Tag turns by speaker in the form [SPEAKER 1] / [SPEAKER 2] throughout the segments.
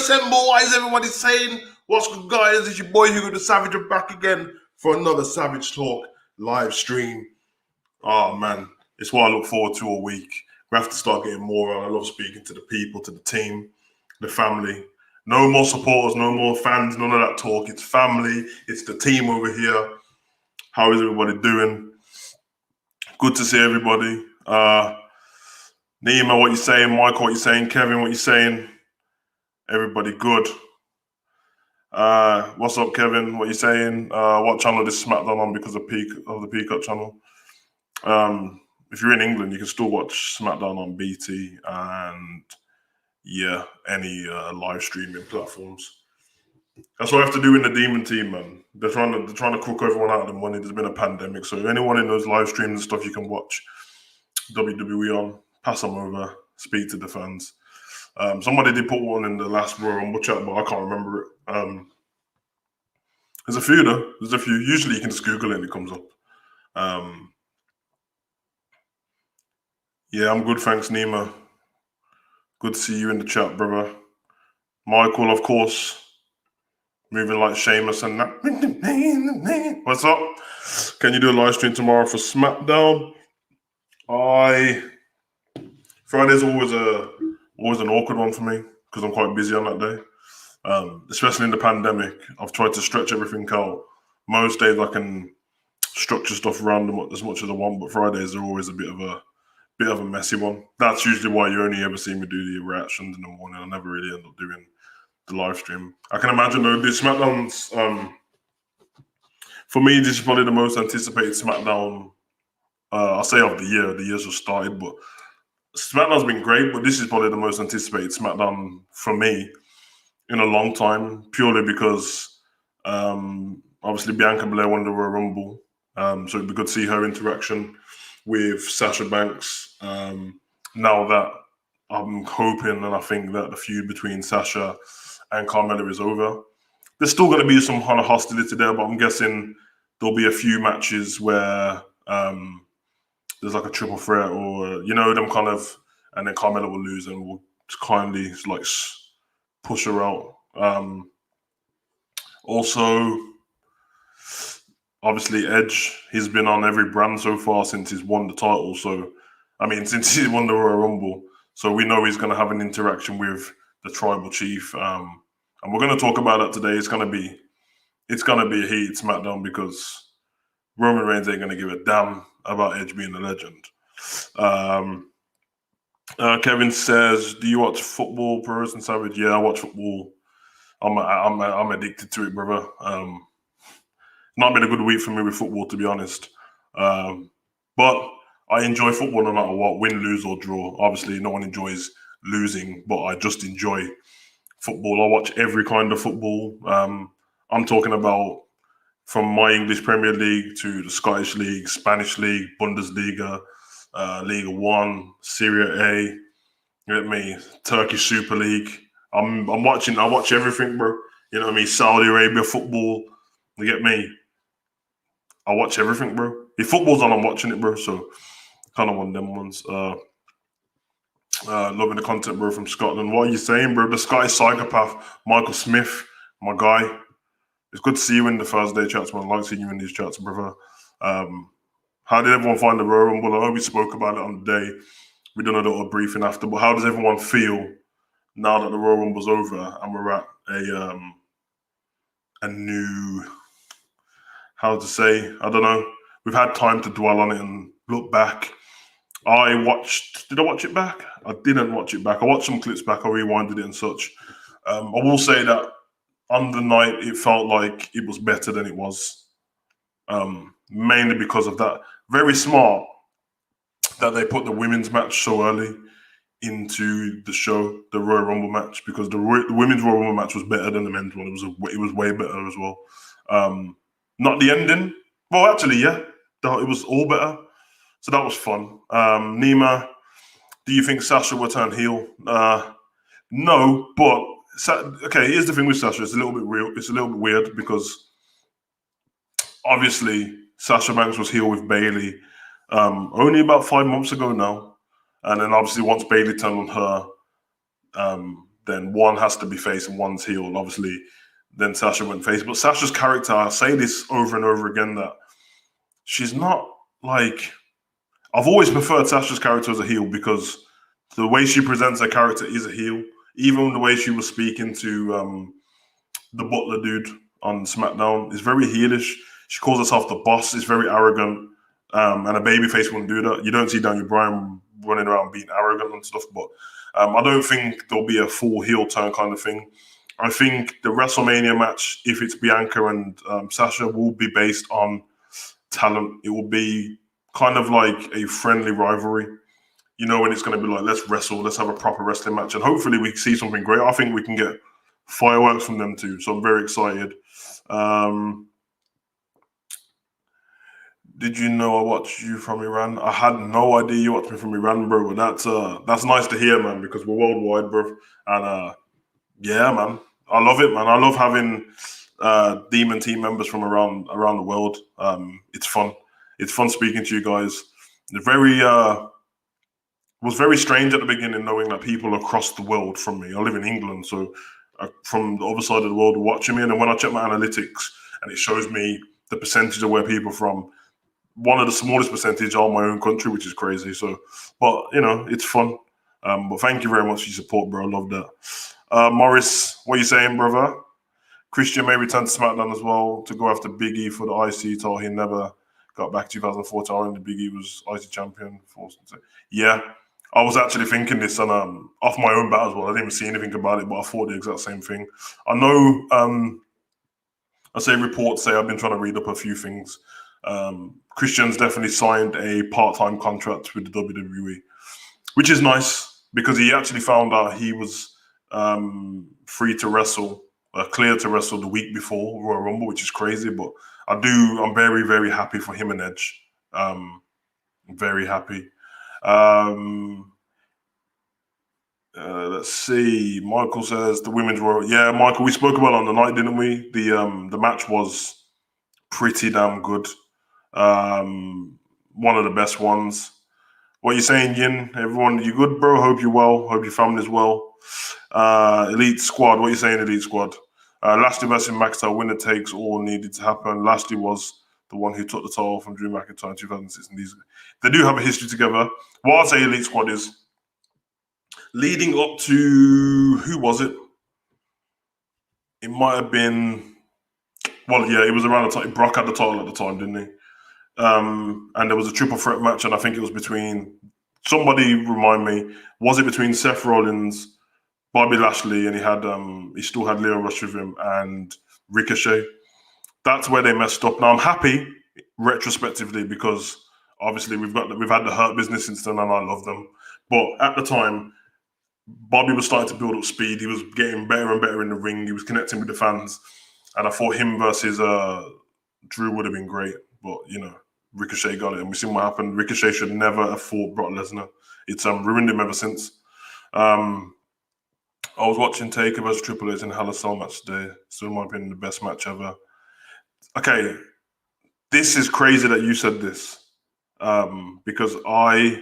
[SPEAKER 1] assemble. Why is everybody saying? What's good, guys? It's your boy Hugo the Savage. I'm back again for another Savage Talk live stream. Oh, man. It's what I look forward to all week. We have to start getting more on. I love speaking to the people, to the team, the family. No more supporters, no more fans, none of that talk. It's family. It's the team over here. How is everybody doing? Good to see everybody. Nima, what you saying? Michael, what you saying? Kevin, what you saying? Everybody good. What's up, Kevin? What you saying? What channel this SmackDown on because of the Peacock channel? If you're in England, you can still watch SmackDown on BT and any live streaming platforms. That's what I have to do in the Demon team, man. They're trying to cook everyone out of the money. There's been a pandemic, so anyone in those live streams and stuff you can watch WWE on, pass them over, speak to the fans. Somebody did put one in the last Royal Rumble chat, but I can't remember it. There's a few though. There's a few. Usually you can just Google it and it comes up. Yeah, I'm good, thanks, Nima. Good to see you in the chat, brother. Michael, of course, moving like Sheamus and that. What's up? Can you do a live stream tomorrow for SmackDown? Friday's always an awkward one for me because I'm quite busy on that day. Especially in the pandemic, I've tried to stretch everything out. Most days I can structure stuff around them as much as I want, but Fridays are always a bit of a messy one. That's usually why you only ever see me do the reactions in the morning. I never really end up doing the live stream. I can imagine though, the SmackDowns, for me, this is probably the most anticipated SmackDown, I'll say of the year. The year's just started, but SmackDown's been great, but this is probably the most anticipated SmackDown for me in a long time, purely because obviously Bianca Belair won the Royal Rumble, so it'd be good to see her interaction with Sasha Banks. Now that I'm hoping and I think that the feud between Sasha and Carmella is over. There's still going to be some kind of hostility there, but I'm guessing there'll be a few matches where there's like a triple threat or, them kind of, and then Carmella will lose and we'll kindly like push her out. Also, obviously Edge, he's been on every brand so far since he's won the title. Since he's won the Royal Rumble. So we know he's going to have an interaction with the Tribal Chief. And we're going to talk about that today. It's going to be a heated SmackDown because Roman Reigns ain't going to give a damn about Edge being a legend. Kevin says, do you watch football, Pro Wrestling Savage? Yeah, I watch football. I'm addicted to it, brother. Not been a good week for me with football, to be honest. But I enjoy football no matter what, win, lose, or draw. Obviously, no one enjoys losing, but I just enjoy football. I watch every kind of football. I'm talking about from my English Premier League to the Scottish League, Spanish League, Bundesliga, Liga 1, Serie A, you get me, Turkish Super League. I watch everything, bro. You know what I mean? Saudi Arabia football, you get me? I watch everything, bro. If football's on, I'm watching it, bro. So kind of one of them ones. Loving the content, bro, from Scotland. What are you saying, bro? The Scottish psychopath, Michael Smith, my guy. It's good to see you in the Thursday chats, man. I like seeing you in these chats, brother. How did everyone find the Royal Rumble? I know we spoke about it on the day. We done a little briefing after, but how does everyone feel now that the Royal Rumble's over and we're at a new, how to say, I don't know. We've had time to dwell on it and look back. Did I watch it back? I didn't watch it back. I watched some clips back. I rewinded it and such. I will say that on the night, it felt like it was better than it was. Mainly because of that. Very smart that they put the women's match so early into the show, the Royal Rumble match, because the women's Royal Rumble match was better than the men's one. It was way better as well. Not the ending. Well, actually, yeah. It was all better. So that was fun. Nima, do you think Sasha will turn heel? No, but okay, here's the thing with Sasha. It's a little bit real. It's a little bit weird because obviously Sasha Banks was heel with Bayley only about 5 months ago now. And then obviously once Bayley turned on her, then one has to be face and one's heel. Obviously, then Sasha went face. But Sasha's character, I say this over and over again, that she's not like... I've always preferred Sasha's character as a heel because the way she presents her character is a heel. Even the way she was speaking to the Butler dude on SmackDown is very heelish. She calls herself the boss. It's very arrogant. And a babyface wouldn't do that. You don't see Daniel Bryan running around being arrogant and stuff, but I don't think there'll be a full heel turn kind of thing. I think the WrestleMania match, if it's Bianca and Sasha, will be based on talent. It will be kind of like a friendly rivalry. You know, when it's going to be like, let's wrestle, let's have a proper wrestling match, and hopefully we see something great. I think we can get fireworks from them too, so I'm very excited. Did you know I watched you from Iran? I had no idea you watched me from Iran, bro. But that's nice to hear, man, because we're worldwide, bro. And yeah, man, I love it, man. I love having Demon team members from around the world. It's fun. It's fun speaking to you guys. Was very strange at the beginning knowing that people across the world from me. I live in England, so from the other side of the world are watching me. And then when I check my analytics and it shows me the percentage of where people are from, one of the smallest percentage are my own country, which is crazy. So, but you know, it's fun. But thank you very much for your support, bro. I love that. Morris, what are you saying, brother? Christian may return to SmackDown as well to go after Big E for the IC title. He never got back 2014. The Big E was IC champion. Yeah, I was actually thinking this and off my own bat as well. I didn't even see anything about it, but I thought the exact same thing. I know. I say reports say I've been trying to read up a few things. Christian's definitely signed a part-time contract with the WWE, which is nice because he actually found out he was free to wrestle, clear to wrestle the week before Royal Rumble, which is crazy. But I'm very, very happy for him and Edge. Very happy. Let's see. Michael says the women's Royal. Yeah, Michael, we spoke about it on the night, didn't we? The match was pretty damn good. One of the best ones. What are you saying, Yin? Everyone, you good, bro? Hope you're well. Hope your family's well. Elite Squad, what are you saying, Elite Squad? Lashley versus McIntyre, winner takes all needed to happen. Lashley was the one who took the title from Drew McIntyre in 2016. They do have a history together. What I'll say, Elite Squad, is leading up to, who was it? It might have been, well, yeah, it was around the time. Brock had the title at the time, didn't he? And there was a triple threat match, and I think it was between, somebody remind me, was it between Seth Rollins, Bobby Lashley, and he still had Leo Rush with him, and Ricochet. That's where they messed up. Now I'm happy retrospectively because obviously we've had the Hurt Business since then, and I love them. But at the time, Bobby was starting to build up speed. He was getting better and better in the ring. He was connecting with the fans, and I thought him versus Drew would have been great. But you know, Ricochet got it, and we seen what happened. Ricochet should never have fought Brock Lesnar. It's ruined him ever since. I was watching Taker versus Triple H in Hell in a Cell match today. Still, in my opinion, the best match ever. Okay, this is crazy that you said this because I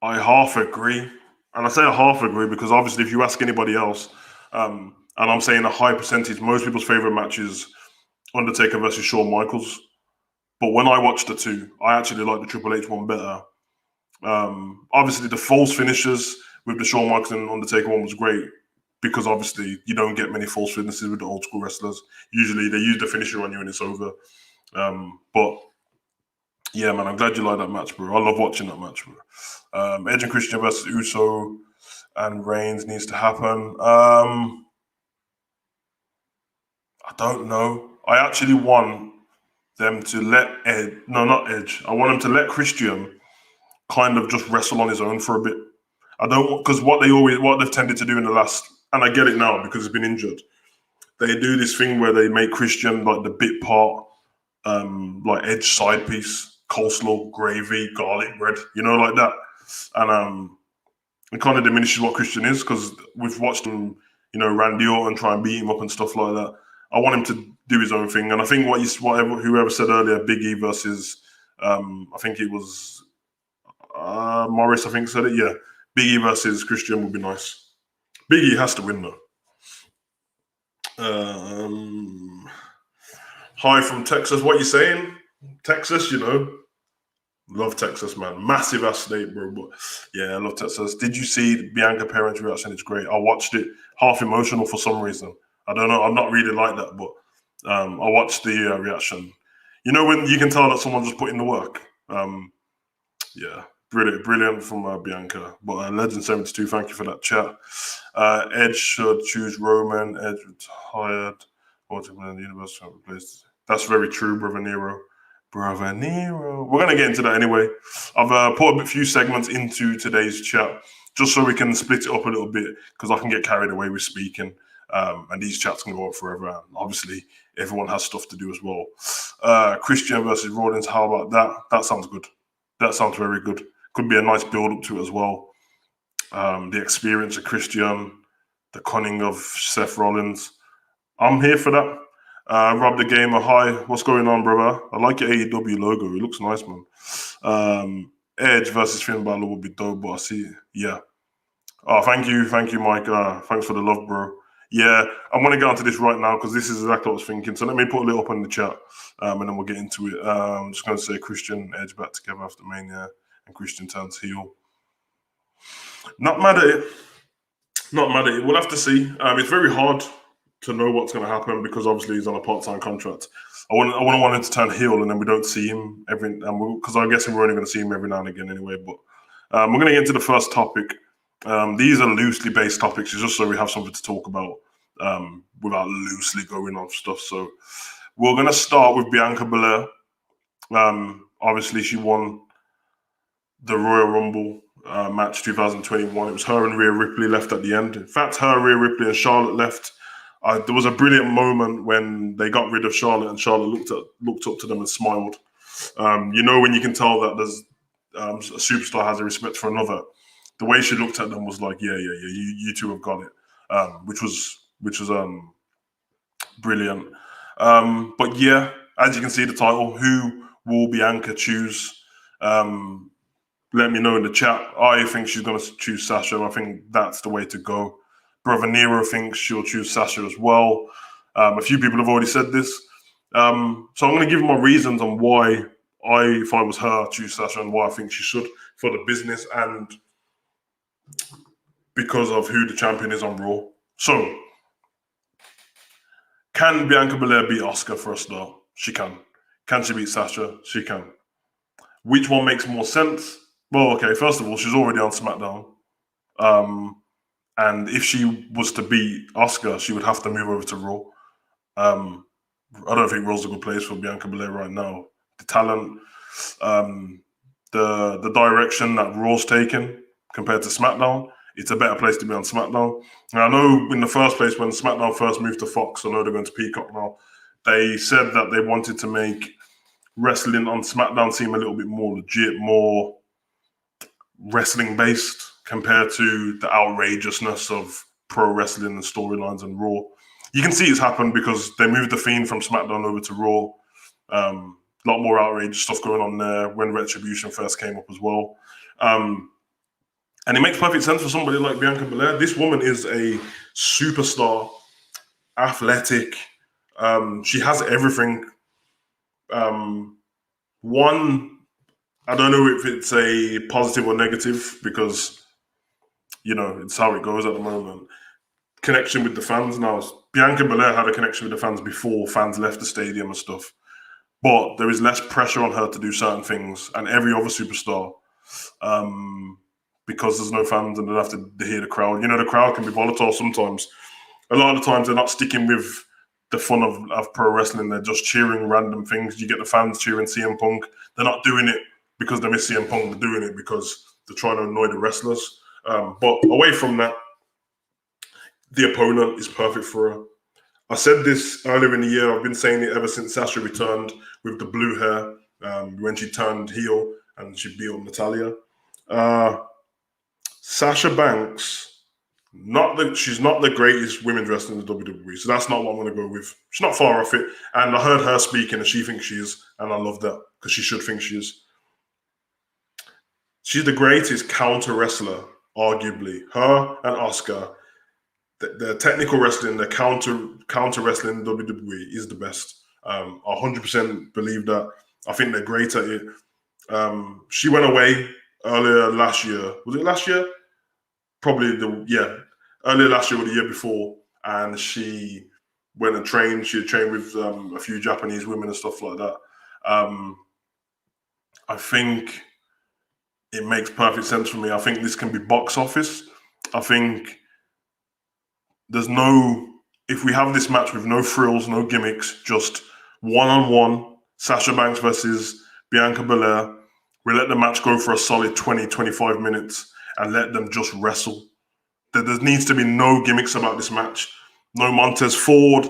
[SPEAKER 1] half agree, and I say I half agree because obviously, if you ask anybody else, and I'm saying a high percentage, most people's favorite match is Undertaker versus Shawn Michaels. But when I watched the two, I actually like the Triple H one better. Obviously, the false finishes with the Shawn Michaels and Undertaker one was great because obviously you don't get many false finishes with the old school wrestlers. Usually they use the finisher on you and it's over. But yeah, man, I'm glad you like that match, bro. I love watching that match, bro. Edge and Christian versus Uso and Reigns needs to happen. I don't know. I actually want them to let Edge. I want them to let Christian kind of just wrestle on his own for a bit. I don't, because what they've tended to do in the last, and I get it now because he's been injured. They do this thing where they make Christian like the bit part, like Edge side piece, coleslaw, gravy, garlic bread, you know, like that, and it kind of diminishes what Christian is because we've watched him, you know, Randy Orton try and beat him up and stuff like that. I want him to do his own thing, and I think whoever said earlier, Big E versus, I think it was Morris, I think said it. Yeah, Biggie versus Christian would be nice. Biggie has to win though. Hi from Texas. What you saying? Texas, you know. Love Texas, man. Massive ass state, bro. But yeah, I love Texas. Did you see Bianca parents' reaction? It's great. I watched it. Half emotional for some reason. I don't know. I'm not really like that, but I watched the reaction. You know when you can tell that someone just put in the work. Yeah, brilliant from Bianca. But Legend 72, thank you for that chat. Edge should choose Roman. Edge retired. Ultimately, the universe replaced. That's very true, brother Nero. Brother Nero. We're going to get into that anyway. I've put a few segments into today's chat just so we can split it up a little bit because I can get carried away with speaking. And these chats can go on forever. And obviously, everyone has stuff to do as well. Christian versus Rollins, how about that? That sounds good. That sounds very good. Could be a nice build-up to it as well. The experience of Christian, the cunning of Seth Rollins. I'm here for that. Rob the Gamer, hi. What's going on, brother? I like your AEW logo. It looks nice, man. Edge versus Finn Balor would be dope, but I see. Yeah. Oh, thank you, Mike. Thanks for the love, bro. Yeah, I'm going to get onto this right now because this is exactly what I was thinking. So let me put a little up in the chat and then we'll get into it. I'm just going to say Christian, Edge back together after Mania and Christian turns heel. Not mad at it. We'll have to see. It's very hard to know what's going to happen because obviously he's on a part-time contract. I wouldn't want him to turn heel and then we don't see him because I guess we're only going to see him every now and again anyway. But we're going to get into the first topic. These are loosely based topics, just so we have something to talk about without loosely going on stuff. So we're going to start with Bianca Belair. Obviously, she won the Royal Rumble match 2021. It was her and Rhea Ripley left at the end. In fact, Rhea Ripley and Charlotte left. There was a brilliant moment when they got rid of Charlotte and Charlotte looked up to them and smiled. You know when you can tell that there's a superstar has a respect for another. The way she looked at them was like, yeah, you two have got it, which was brilliant. But yeah, as you can see the title, who will Bianca choose? Let me know in the chat. I think she's going to choose Sasha. I think that's the way to go. Brother Nero thinks she'll choose Sasha as well. A few people have already said this. So I'm going to give my reasons on why if I was her, choose Sasha and why I think she should for the business and because of who the champion is on Raw. So, can Bianca Belair beat Asuka for a start? She can. Can she beat Sasha? She can. Which one makes more sense? Well, okay, first of all, she's already on SmackDown. And if she was to beat Asuka, she would have to move over to Raw. I don't think Raw's a good place for Bianca Belair right now. The talent, the direction that Raw's taken compared to SmackDown, it's a better place to be on SmackDown. And I know in the first place, when SmackDown first moved to Fox, I know they're going to Peacock now, they said that they wanted to make wrestling on SmackDown seem a little bit more legit, more wrestling-based compared to the outrageousness of pro wrestling and storylines and Raw. You can see it's happened because they moved The Fiend from SmackDown over to Raw. A lot more outrageous stuff going on there when Retribution first came up as well. And it makes perfect sense for somebody like Bianca Belair. This woman is a superstar, athletic. She has everything. One, I don't know if it's a positive or negative because, you know, it's how it goes at the moment. Connection with the fans now. Bianca Belair had a connection with the fans before fans left the stadium and stuff. But there is less pressure on her to do certain things. And every other superstar, because there's no fans and they have to hear the crowd. You know, the crowd can be volatile sometimes. A lot of the times they're not sticking with the fun of pro wrestling. They're just cheering random things. You get the fans cheering CM Punk. They're not doing it because they miss CM Punk. They're doing it because they're trying to annoy the wrestlers. But away from that, the opponent is perfect for her. I said this earlier in the year. I've been saying it ever since Sasha returned with the blue hair when she turned heel and she beat on Natalya. Sasha Banks, she's not the greatest women's wrestler in the WWE, so that's not what I'm going to go with. She's not far off it, and I heard her speaking, and she thinks she is, and I love that because she should think she is. She's the greatest counter wrestler arguably. Her and Asuka, the technical wrestling, the counter wrestling in WWE is the best. I 100% believe that. I think they're great at it. She went away earlier last year. Was it last year? Probably earlier last year or the year before, and she went and trained. She had trained with a few Japanese women and stuff like that. I think it makes perfect sense for me. I think this can be box office. I think if we have this match with no frills, no gimmicks, just one-on-one, Sasha Banks versus Bianca Belair, we let the match go for a solid 20, 25 minutes and let them just wrestle. There needs to be no gimmicks about this match. No Montez Ford,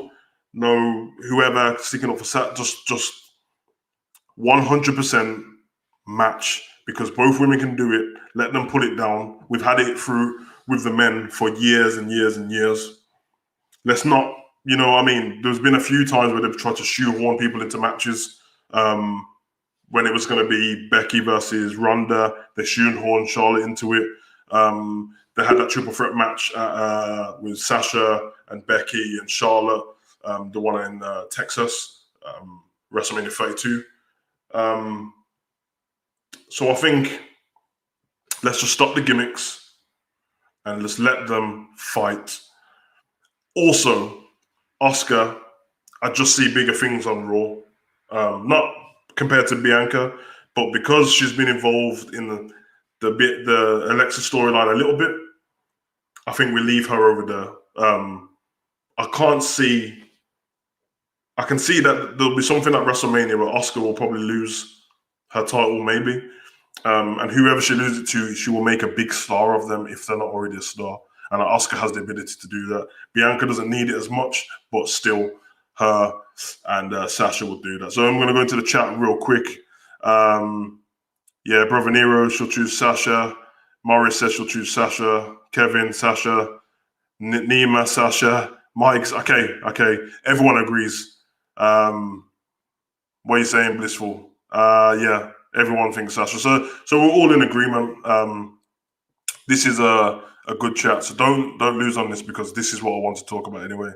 [SPEAKER 1] no whoever sticking up for just 100% match, because both women can do it. Let them put it down. We've had it through with the men for years and years and years. Let's not, there's been a few times where they've tried to shoehorn people into matches. When it was going to be Becky versus Ronda, they shoehorned Charlotte into it. They had that triple threat match with Sasha and Becky and Charlotte, the one in Texas, WrestleMania 32. So I think let's just stop the gimmicks and let's let them fight. Also, Asuka, I just see bigger things on Raw. Not compared to Bianca, but because she's been involved in the Alexa storyline a little bit, I think we leave her over there. I can see that there'll be something at WrestleMania where Asuka will probably lose her title, maybe. And whoever she loses it to, she will make a big star of them if they're not already a star. And Asuka has the ability to do that. Bianca doesn't need it as much, but still, her and Sasha will do that. So I'm going to go into the chat real quick. Brother Nero, she'll choose Sasha. Morris says she'll choose Sasha. Kevin, Sasha. Nima, Sasha. Mike's, okay. Everyone agrees. What are you saying, Blissful? Everyone thinks Sasha. So we're all in agreement. This is a good chat. So don't lose on this, because this is what I want to talk about anyway.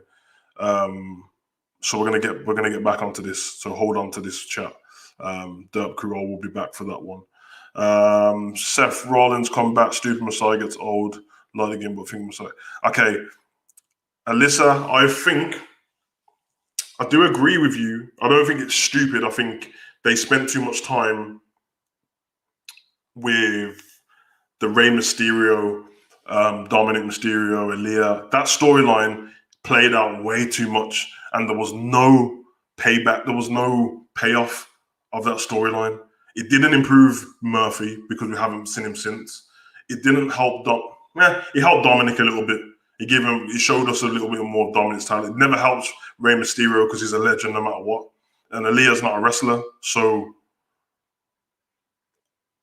[SPEAKER 1] So we're gonna get back onto this. So hold on to this chat. Derp Creole will be back for that one. Seth Rollins comeback. Stupid Messiah gets old. Not again, but think Messiah. Okay, Alyssa, I do agree with you. I don't think it's stupid. I think they spent too much time with the Rey Mysterio, Dominic Mysterio, Aaliyah. That storyline played out way too much, and there was no payback. There was no payoff of that storyline. It didn't improve Murphy, because we haven't seen him since. It didn't help it helped Dominic a little bit. It showed us a little bit more of Dominic's talent. It never helps Rey Mysterio, because he's a legend no matter what. And Aaliyah's not a wrestler, so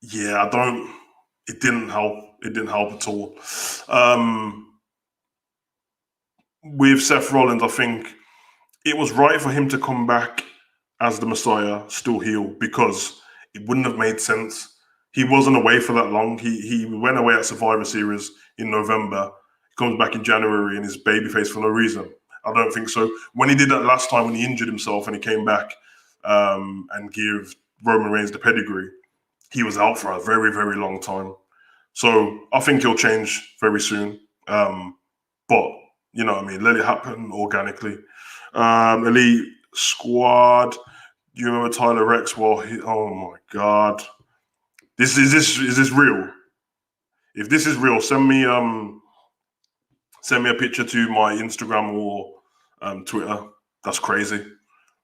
[SPEAKER 1] yeah, it didn't help. It didn't help at all. With Seth Rollins, I think it was right for him to come back as the Messiah, still heel, because it wouldn't have made sense. He wasn't away for that long. He went away at Survivor Series in November. He comes back in January and is babyface for no reason. I don't think so. When he did that last time, when he injured himself and he came back and gave Roman Reigns the pedigree, he was out for a very, very long time. So I think he'll change very soon. But, you know what I mean, let it happen organically. Elite Squad. Do you remember Tyler Rex? Well, oh my God. Is this real? If this is real, send me a picture to my Instagram or Twitter. That's crazy.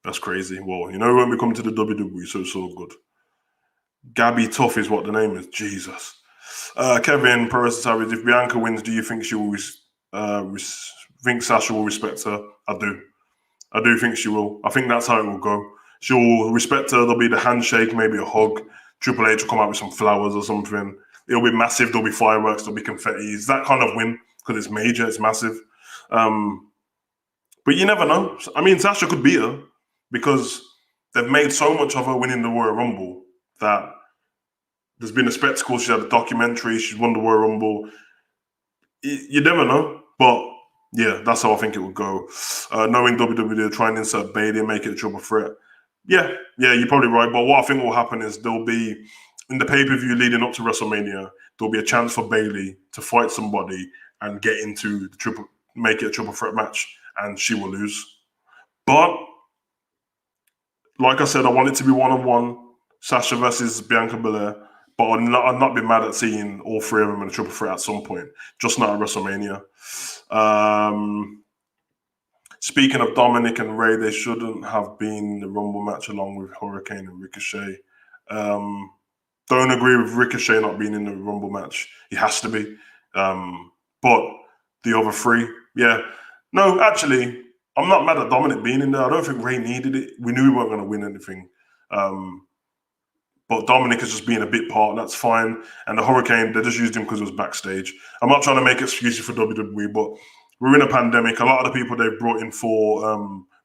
[SPEAKER 1] That's crazy. Well, you know, when we come to the WWE, so good. Gabby Tough is what the name is. Jesus. Kevin Perez Savage, if Bianca wins, do you think she will think Sasha will respect her? I do think she will. I think that's how it will go. She'll respect her. There'll be the handshake, maybe a hug. Triple H will come out with some flowers or something. It'll be massive. There'll be fireworks. There'll be confetti. It's that kind of win, because it's major. It's massive. But you never know. I mean, Sasha could beat her, because they've made so much of her winning the Royal Rumble that there's been a spectacle. She had a documentary. She's won the Royal Rumble. You never know, but yeah, that's how I think it would go. Knowing WWE trying to insert Bayley and make it a triple threat. Yeah, you're probably right. But what I think will happen is there'll be in the pay-per-view leading up to WrestleMania, there'll be a chance for Bayley to fight somebody and get into the make it a triple threat match, and she will lose. But like I said, I want it to be one-on-one, Sasha versus Bianca Belair. But I'd not be mad at seeing all three of them in a triple threat at some point, just not at WrestleMania. Speaking of Dominic and Ray, they shouldn't have been in the Rumble match along with Hurricane and Ricochet. Don't agree with Ricochet not being in the Rumble match. He has to be. But the other three, yeah. No, actually, I'm not mad at Dominic being in there. I don't think Ray needed it. We knew we weren't going to win anything. But Dominic is just being a bit part, and that's fine. And the Hurricane, they just used him because it was backstage. I'm not trying to make excuses for WWE, but we're in a pandemic. A lot of the people they've brought in for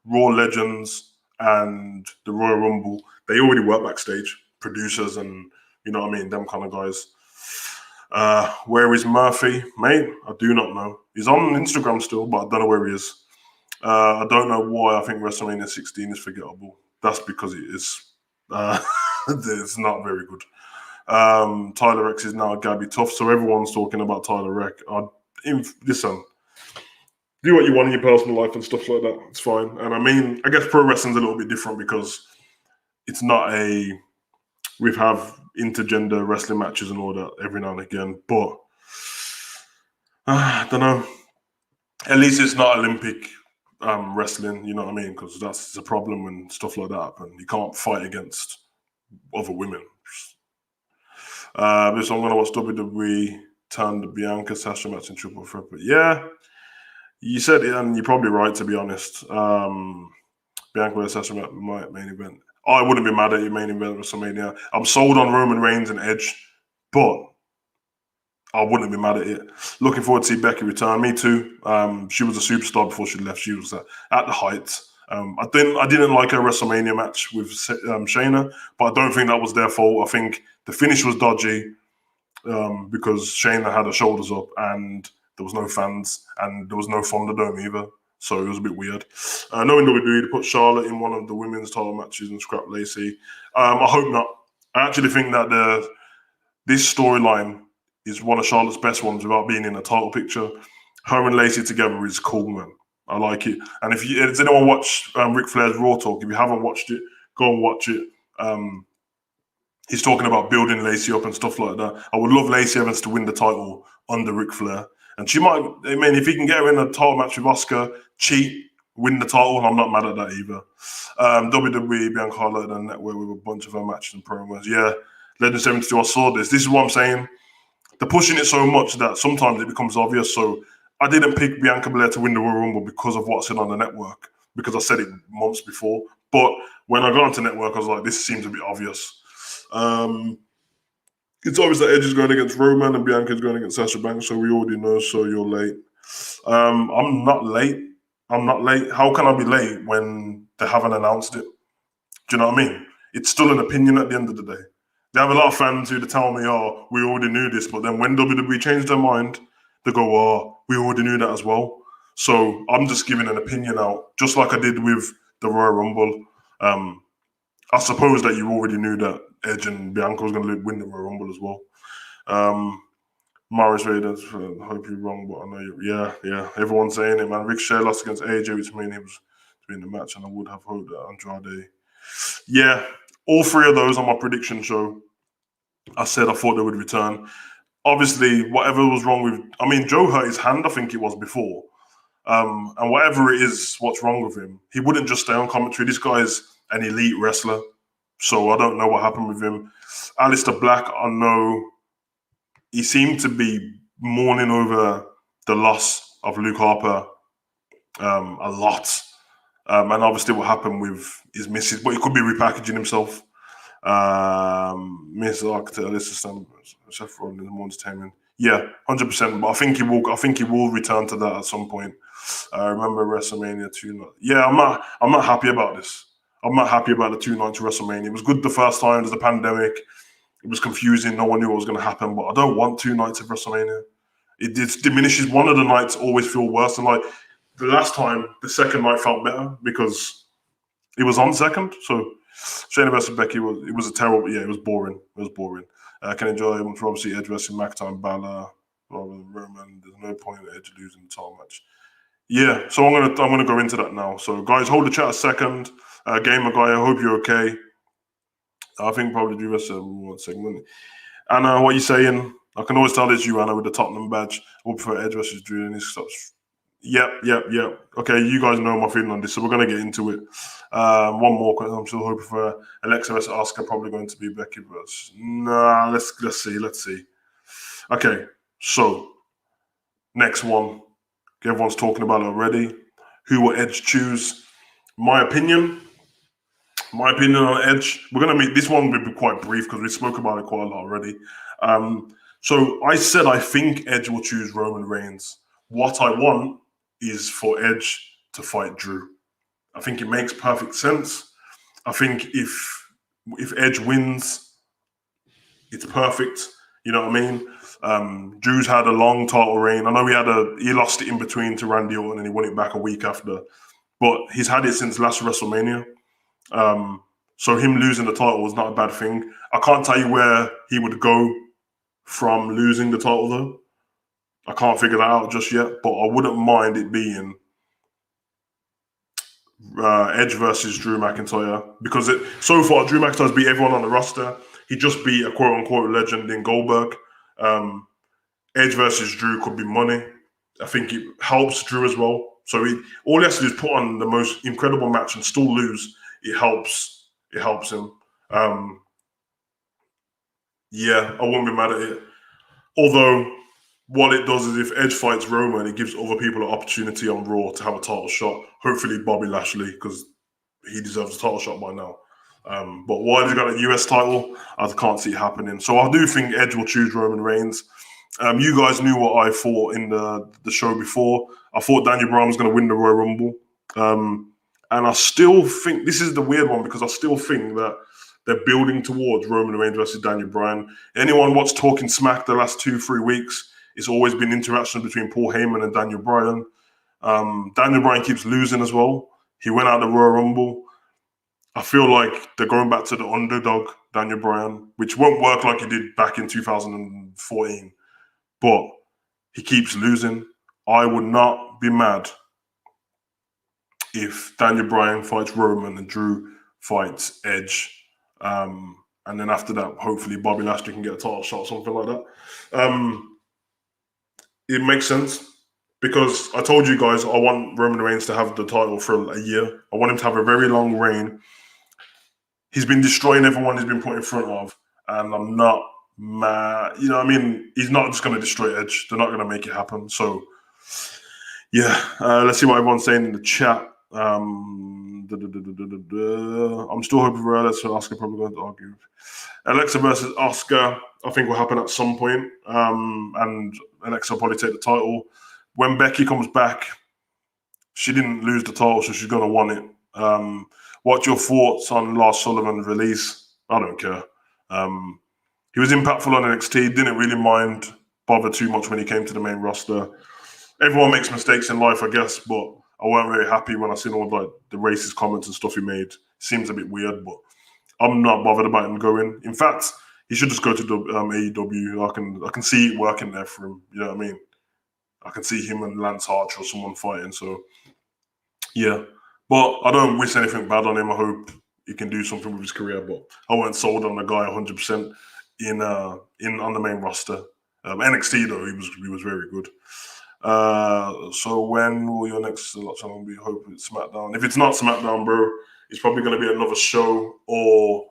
[SPEAKER 1] Raw Legends and the Royal Rumble, they already work backstage, producers and, you know what I mean, them kind of guys. Where is Murphy? Mate, I do not know. He's on Instagram still, but I don't know where he is. I don't know why I think WrestleMania 16 is forgettable. That's because it is. It's not very good. Tyler Rex is now Gabby Tough, so everyone's talking about Tyler Rex. Listen, do what you want in your personal life and stuff like that. It's fine. And I mean, I guess pro wrestling's a little bit different because it's not we have intergender wrestling matches and all that every now and again, but I don't know. At least it's not Olympic wrestling, you know what I mean? Because that's a problem when stuff like that happens. You can't fight against other women. So I'm going to watch WWE turn the Bianca Sasha match in triple threat. But yeah, you said it, and you're probably right, to be honest. Bianca versus Sasha main event. I wouldn't be mad at your main event WrestleMania. I'm sold on Roman Reigns and Edge, but I wouldn't be mad at it. Looking forward to see Becky return. Me too. She was a superstar before she left. She was at the height. I didn't like her WrestleMania match with Shayna, but I don't think that was their fault. I think the finish was dodgy because Shayna had her shoulders up and there was no fans and there was no Thunderdome either. So it was a bit weird. Knowing WWE to put Charlotte in one of the women's title matches and scrap Lacey. I hope not. I actually think that this storyline is one of Charlotte's best ones without being in a title picture. Her and Lacey together is cool, man. I like it. And has anyone watched Ric Flair's Raw Talk? If you haven't watched it, go and watch it. He's talking about building Lacey up and stuff like that. I would love Lacey Evans to win the title under Ric Flair. And she might, I mean, if he can get her in a title match with Asuka, cheat, win the title, I'm not mad at that either. WWE, Bianca highlighted on the network with a bunch of her matches and promos. Yeah, Legend 72, I saw this. This is what I'm saying. They're pushing it so much that sometimes it becomes obvious. So I didn't pick Bianca Belair to win the Royal Rumble because of what's in on the network, because I said it months before. But when I got onto network, I was like, this seems a bit obvious. It's obvious that Edge is going against Roman and Bianca is going against Sasha Banks, so we already know, so you're late. I'm not late. How can I be late when they haven't announced it? Do you know what I mean? It's still an opinion at the end of the day. They have a lot of fans who tell me, oh, we already knew this, but then when WWE changed their mind, they go, oh, we already knew that as well. So I'm just giving an opinion out, just like I did with the Royal Rumble. I suppose that you already knew that Edge and Bianca was going to win the Royal Rumble as well. Morris Raiders, I hope you're wrong, but I know you're, yeah. Everyone's saying it, man. Ricochet lost against AJ, which means he was doing the match, and I would have hoped that Andrade. Yeah, all three of those on my prediction show, I said I thought they would return. Obviously, whatever was wrong with, I mean, Joe hurt his hand, I think it was before. And whatever it is, what's wrong with him, he wouldn't just stay on commentary. This guy's an elite wrestler, so I don't know what happened with him. Aleister Black, I know he seemed to be mourning over the loss of Luke Harper a lot. And obviously what happened with his missus, but he could be repackaging himself. Miss Architect, Alyssa Seth Rollins, more entertainment. Yeah, 100%. But I think he will return to that at some point. I remember WrestleMania 2. Yeah, I'm not happy about this. I'm not happy about the 2 nights WrestleMania. It was good the first time. There's a pandemic. It was confusing. No one knew what was going to happen. But I don't want 2 nights of WrestleMania. It diminishes. One of the nights always feel worse. And like the last time, the second night felt better because it was on second. So Shayna versus Becky was a terrible. Yeah, it was boring. It was boring. Can enjoy it for obviously Edge versus McIntyre and Balor rather than Roman. There's no point in Edge losing the title match. Yeah, so I'm gonna go into that now. So guys, hold the chat a second. Gamer guy, I hope you're okay. I think probably do this one segment. Anna, what are you saying? I can always tell it's you, Anna, with the Tottenham badge. I would prefer Edge versus Drew and his stuff. Yep. Okay, you guys know my feeling on this, so we're gonna get into it. One more question. I'm still hoping for Alexa versus Asuka, probably going to be Becky versus. Nah, let's see. Okay, so next one. Everyone's talking about it already. Who will Edge choose? My opinion on Edge. We're gonna make this one will be quite brief because we spoke about it quite a lot already. So I said I think Edge will choose Roman Reigns. What I want is for Edge to fight Drew. I think it makes perfect sense. I think if Edge wins, it's perfect. You know what I mean? Drew's had a long title reign. I know he lost it in between to Randy Orton and he won it back a week after, but he's had it since last WrestleMania. So him losing the title was not a bad thing. I can't tell you where he would go from losing the title though. I can't figure that out just yet, but I wouldn't mind it being Edge versus Drew McIntyre because so far Drew McIntyre's beat everyone on the roster. He just beat a quote-unquote legend in Goldberg. Edge versus Drew could be money. I think it helps Drew as well. So all he has to do is put on the most incredible match and still lose. It helps him. Yeah, I wouldn't be mad at it. Although, what it does is if Edge fights Roman, it gives other people an opportunity on Raw to have a title shot. Hopefully Bobby Lashley, because he deserves a title shot by now. But while he's got a US title, I can't see it happening. So I do think Edge will choose Roman Reigns. You guys knew what I thought in the show before. I thought Daniel Bryan was going to win the Royal Rumble. And I still think, this is the weird one, because I still think that they're building towards Roman Reigns versus Daniel Bryan. Anyone what's talking smack the last 2-3 weeks, it's always been interaction between Paul Heyman and Daniel Bryan. Daniel Bryan keeps losing as well. He went out of the Royal Rumble. I feel like they're going back to the underdog, Daniel Bryan, which won't work like he did back in 2014. But he keeps losing. I would not be mad if Daniel Bryan fights Roman and Drew fights Edge. And then after that, hopefully Bobby Lashley can get a title shot, something like that. It makes sense because I told you guys I want Roman Reigns to have the title for a year. I want him to have a very long reign. He's been destroying everyone he's been put in front of, and I'm not mad. You know what I mean? He's not just going to destroy Edge. They're not going to make it happen. So, yeah, let's see what everyone's saying in the chat. I'm still hoping for Alexa and Asuka probably going to argue. Alexa versus Asuka, I think will happen at some point. And Alexa will probably take the title. When Becky comes back, she didn't lose the title, so she's going to want it. What's your thoughts on Lars Sullivan's release? I don't care. He was impactful on NXT, didn't really bother too much when he came to the main roster. Everyone makes mistakes in life, I guess, but I weren't very happy when I seen all the racist comments and stuff he made. Seems a bit weird, but I'm not bothered about him going. In fact, he should just go to the AEW. I can see it working there for him. You know what I mean? I can see him and Lance Archer or someone fighting. So, yeah. But I don't wish anything bad on him. I hope he can do something with his career. But I weren't sold on the guy 100% on the main roster. NXT though, he was very good. So when will your next channel be? Hope it's SmackDown. If it's not SmackDown, bro, it's probably going to be another show or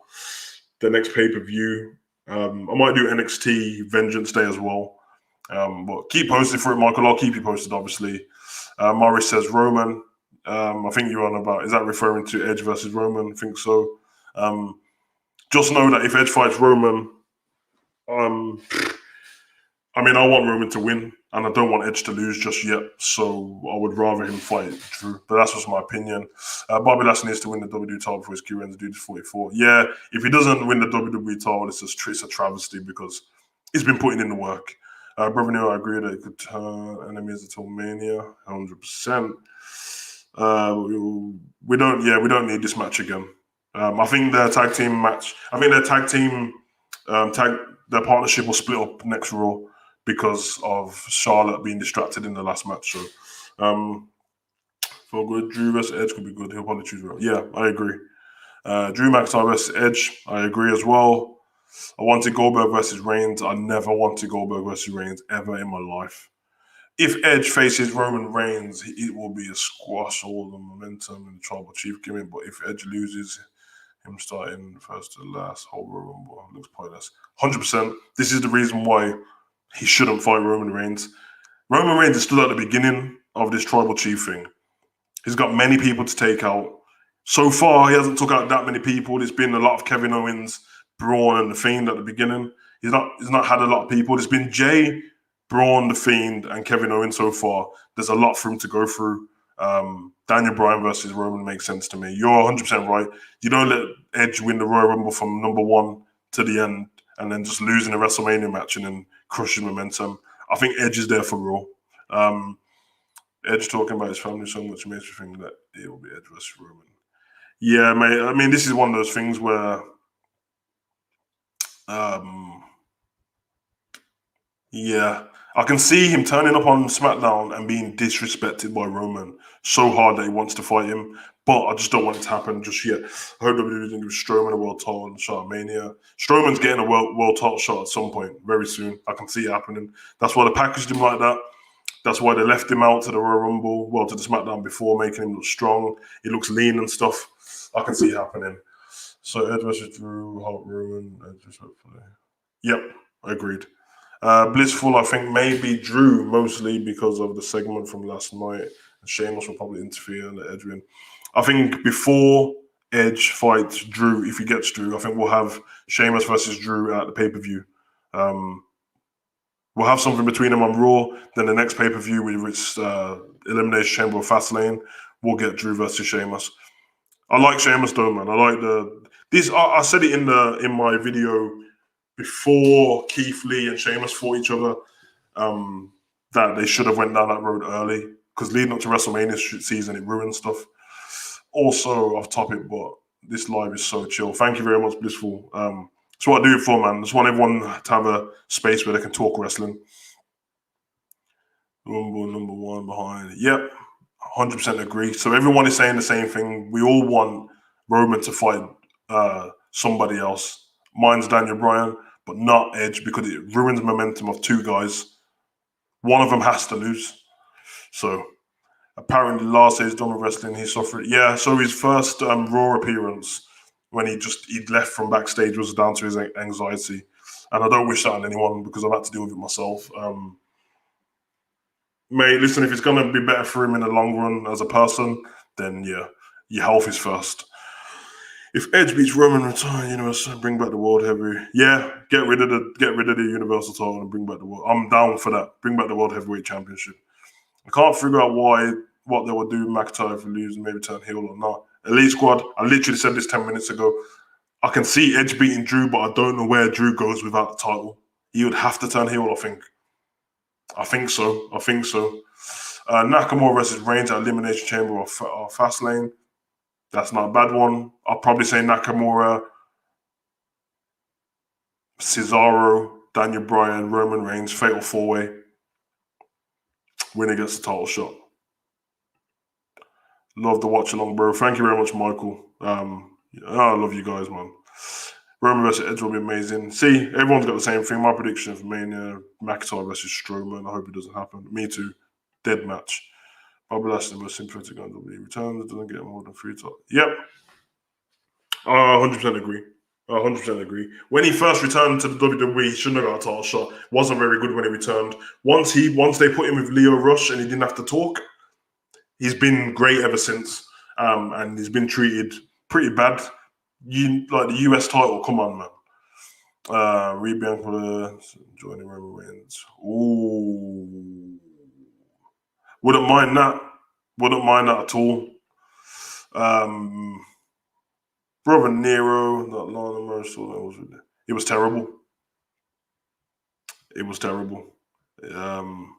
[SPEAKER 1] the next pay-per-view. I might do NXT Vengeance Day as well. But keep posted for it, Michael. I'll keep you posted, obviously. Morris says Roman. I think you're on about, is that referring to Edge versus Roman? I think so. Just know that if Edge fights Roman, I want Roman to win, and I don't want Edge to lose just yet, so I would rather him fight Drew. But that's just my opinion. Bobby Lashley needs to win the WWE title before his career ends, due to 44. Yeah, if he doesn't win the WWE title, it's a travesty because he's been putting in the work. Brother Neil, I agree that it could turn enemies until Mania, 100%. We don't need this match again. I think their tag team match. I think their tag team their partnership will split up next Raw because of Charlotte being distracted in the last match. So, for good, Drew vs Edge could be good. He'll probably choose Raw. Yeah, I agree. Drew McIntyre versus Edge, I agree as well. I wanted Goldberg versus Reigns. I never wanted Goldberg versus Reigns ever in my life. If Edge faces Roman Reigns, it will be a squash, all the momentum and the tribal chief gimmick. But if Edge loses, him starting first to last, whole Royal Rumble looks pointless. 100%. This is the reason why he shouldn't fight Roman Reigns. Roman Reigns is still at the beginning of this tribal chief thing. He's got many people to take out. So far, he hasn't took out that many people. There's been a lot of Kevin Owens, Braun, and The Fiend at the beginning. He's not had a lot of people. There's been Jay, Braun, The Fiend, and Kevin Owens so far. There's a lot for him to go through. Daniel Bryan versus Roman makes sense to me. You're 100% right. You don't let Edge win the Royal Rumble from number one to the end and then just losing a WrestleMania match and then crushing momentum. I think Edge is there for Raw. Edge talking about his family so much makes me think that it will be Edge versus Roman. Yeah, mate. I mean, this is one of those things where, yeah, I can see him turning up on SmackDown and being disrespected by Roman so hard that he wants to fight him, but I just don't want it to happen just yet. I hope WWE didn't give Strowman a world title in Charmania. Strowman's getting a world title shot at some point very soon. I can see it happening. That's why they packaged him like that. That's why they left him out to the Royal Rumble, well, to the SmackDown before, making him look strong. He looks lean and stuff. I can see it happening. So Edge versus Drew, Hulk, Roman, Edge, hopefully. Yep, agreed. Blissful, I think maybe Drew, mostly because of the segment from last night. And Sheamus will probably interfere and let Edge win. I think before Edge fights Drew, if he gets Drew, I think we'll have Sheamus versus Drew at the pay-per-view. We'll have something between them on Raw. Then the next pay-per-view, whether it's Elimination Chamber or Fastlane, we'll get Drew versus Sheamus. I like Sheamus though, man. I like these. I said it in my video before Keith Lee and Sheamus fought each other, that they should have went down that road early, because leading up to WrestleMania season, it ruined stuff. Also off topic, but this live is so chill. Thank you very much, Blissful. That's what I do it for, man. I just want everyone to have a space where they can talk wrestling. Rumble number one behind. Yep, 100% agree. So everyone is saying the same thing. We all want Roman to fight somebody else. Mine's Daniel Bryan, but not Edge, because it ruins the momentum of two guys. One of them has to lose. So apparently Lars says done with wrestling. He suffered. Yeah, so his first Raw appearance when he'd left from backstage was down to his anxiety. And I don't wish that on anyone, because I've had to deal with it myself. Mate, listen, if it's going to be better for him in the long run as a person, then yeah, your health is first. If Edge beats Roman, retire Universe, bring back the World Heavyweight. Yeah, get rid of the Universal title and bring back the World. I'm down for that. Bring back the World Heavyweight Championship. I can't figure out what they would do with McIntyre if he loses, maybe turn heel or not. Elite Squad, I literally said this 10 minutes ago. I can see Edge beating Drew, but I don't know where Drew goes without the title. He would have to turn heel, I think. I think so. Nakamura versus Reigns at Elimination Chamber or Fastlane. That's not a bad one. I'll probably say Nakamura, Cesaro, Daniel Bryan, Roman Reigns, Fatal 4-Way. Winner gets the title shot. Love the watch along, bro. Thank you very much, Michael. I love you guys, man. Roman versus Edge will be amazing. See, everyone's got the same thing. My prediction for Mania, McIntyre versus Strowman. I hope it doesn't happen. Me too. Dead match. Bobby Lashley most sympathetic on WWE returns. Doesn't get more than 3 top. Yep. 100% agree. 100% agree. When he first returned to the WWE, he shouldn't have got a title shot. Wasn't very good when he returned. Once they put him with Leo Rush and he didn't have to talk, he's been great ever since. And he's been treated pretty bad. Like the US title, come on, man. Bianca Belair joining Roman Reigns. Ooh. Wouldn't mind that. Wouldn't mind that at all. Brother Nero, not Lana Mercer. It was terrible. It was terrible. Um,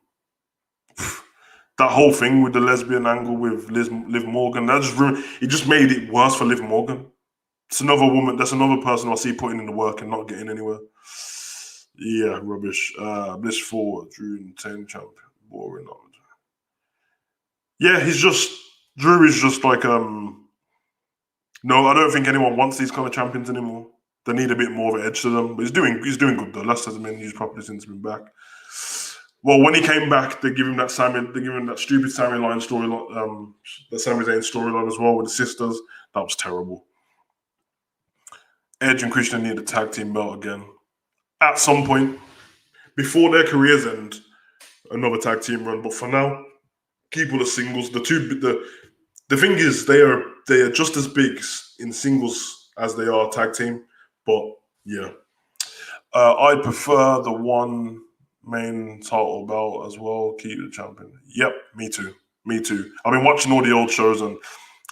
[SPEAKER 1] that whole thing with the lesbian angle with Liv Morgan, that just ruined. It just made it worse for Liv Morgan. It's another woman. That's another person I see putting in the work and not getting anywhere. Yeah, rubbish. Bliss 4, Drew and 10 champion. Boring. Yeah, Drew is just like no, I don't think anyone wants these kind of champions anymore. They need a bit more of an edge to them. But he's doing good though. Last hasn't been used properly since he's been back. Well, when he came back, they give him that stupid Sami line storyline, the Sami Zayn storyline as well with the sisters. That was terrible. Edge and Christian need a tag team belt again. At some point, before their careers end, another tag team run. But for now, keep all the singles. The thing is, they are just as big in singles as they are tag team. But yeah, I prefer the one main title belt as well. Keep the champion. Yep, me too. I've been watching all the old shows, and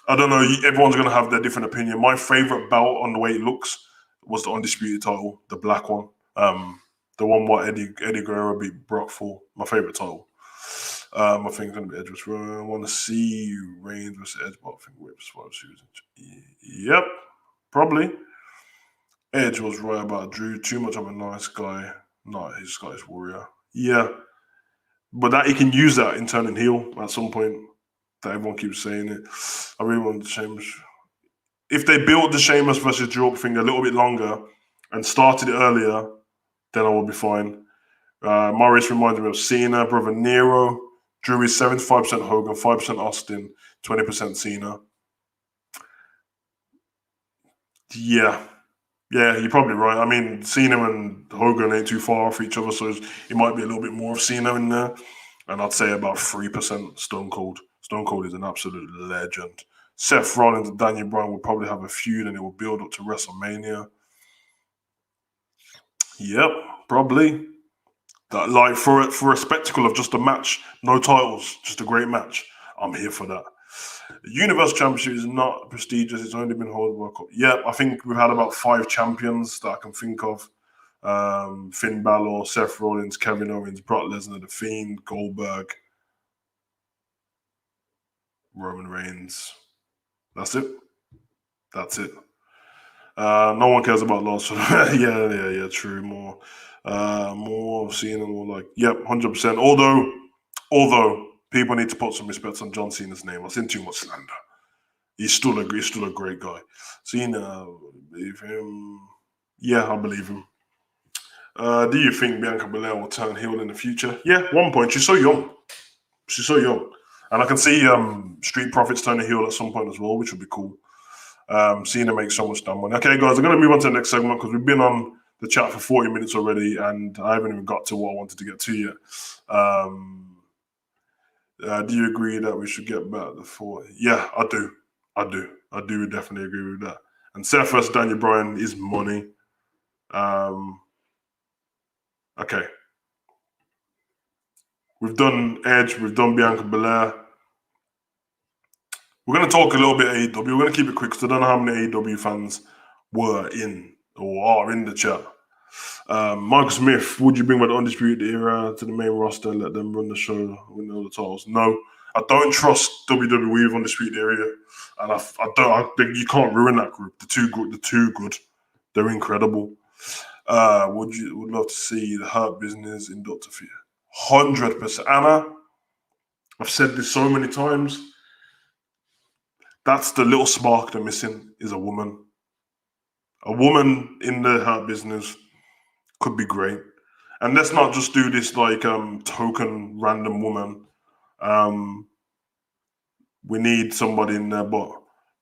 [SPEAKER 1] I don't know. Everyone's gonna have their different opinion. My favorite belt on the way it looks was the undisputed title, the black one. The one what Eddie Guerrero beat Brock for. My favorite title. I think it's gonna be Edge versus Rowan. I want to see Reigns versus Edge, but I think Whip's Yep, probably. Edge was right about Drew. Too much of a nice guy. Not his Scottish warrior. Yeah, but that he can use that in turning heel at some point. That everyone keeps saying it. I really want the Sheamus. If they built the Sheamus versus Drew thing a little bit longer and started it earlier, then I will be fine. Morris reminds me of Cena, brother Nero. Drew is 75% Hogan, 5% Austin, 20% Cena. Yeah, you're probably right. I mean, Cena and Hogan ain't too far off each other, so it might be a little bit more of Cena in there. And I'd say about 3% Stone Cold. Stone Cold is an absolute legend. Seth Rollins and Daniel Bryan will probably have a feud, and it will build up to WrestleMania. Yep, probably. That, like for a spectacle of just a match, no titles, just a great match. I'm here for that. The Universal Championship is not prestigious. It's only been held World Cup. Yeah, I think we've had about 5 champions that I can think of. Finn Balor, Seth Rollins, Kevin Owens, Brock Lesnar, The Fiend, Goldberg, Roman Reigns. That's it. No one cares about loss. yeah, true. More of Cena, more like, yep, 100%. Although people need to put some respect on John Cena's name. I've seen too much slander. He's still a great guy. Cena, believe him. Yeah, I believe him. Do you think Bianca Belair will turn heel in the future? Yeah, 1 point. She's so young. And I can see Street Profits turning heel at some point as well, which would be cool. Cena makes so much damn money. Okay, guys, I'm going to move on to the next segment because we've been on the chat for 40 minutes already, and I haven't even got to what I wanted to get to yet. Do you agree that we should get back to 40? Yeah, I do. I do definitely agree with that. And Seth versus Daniel Bryan is money. Okay. We've done Edge. We've done Bianca Belair. We're going to talk a little bit AEW. We're going to keep it quick because I don't know how many AEW fans were in or are in the chat. Michael Smith, would you bring back the Undisputed Era to the main roster and let them run the show, win all the titles? No. I don't trust WWE with Undisputed Era. And you can't ruin that group. They're too good. They're incredible. Would love to see the Hurt Business induct a few. 100%. Anna, I've said this so many times. That's the little spark they're missing, is a woman. A woman in the Hurt Business could be great. And let's not just do this like token random woman. We need somebody in there, but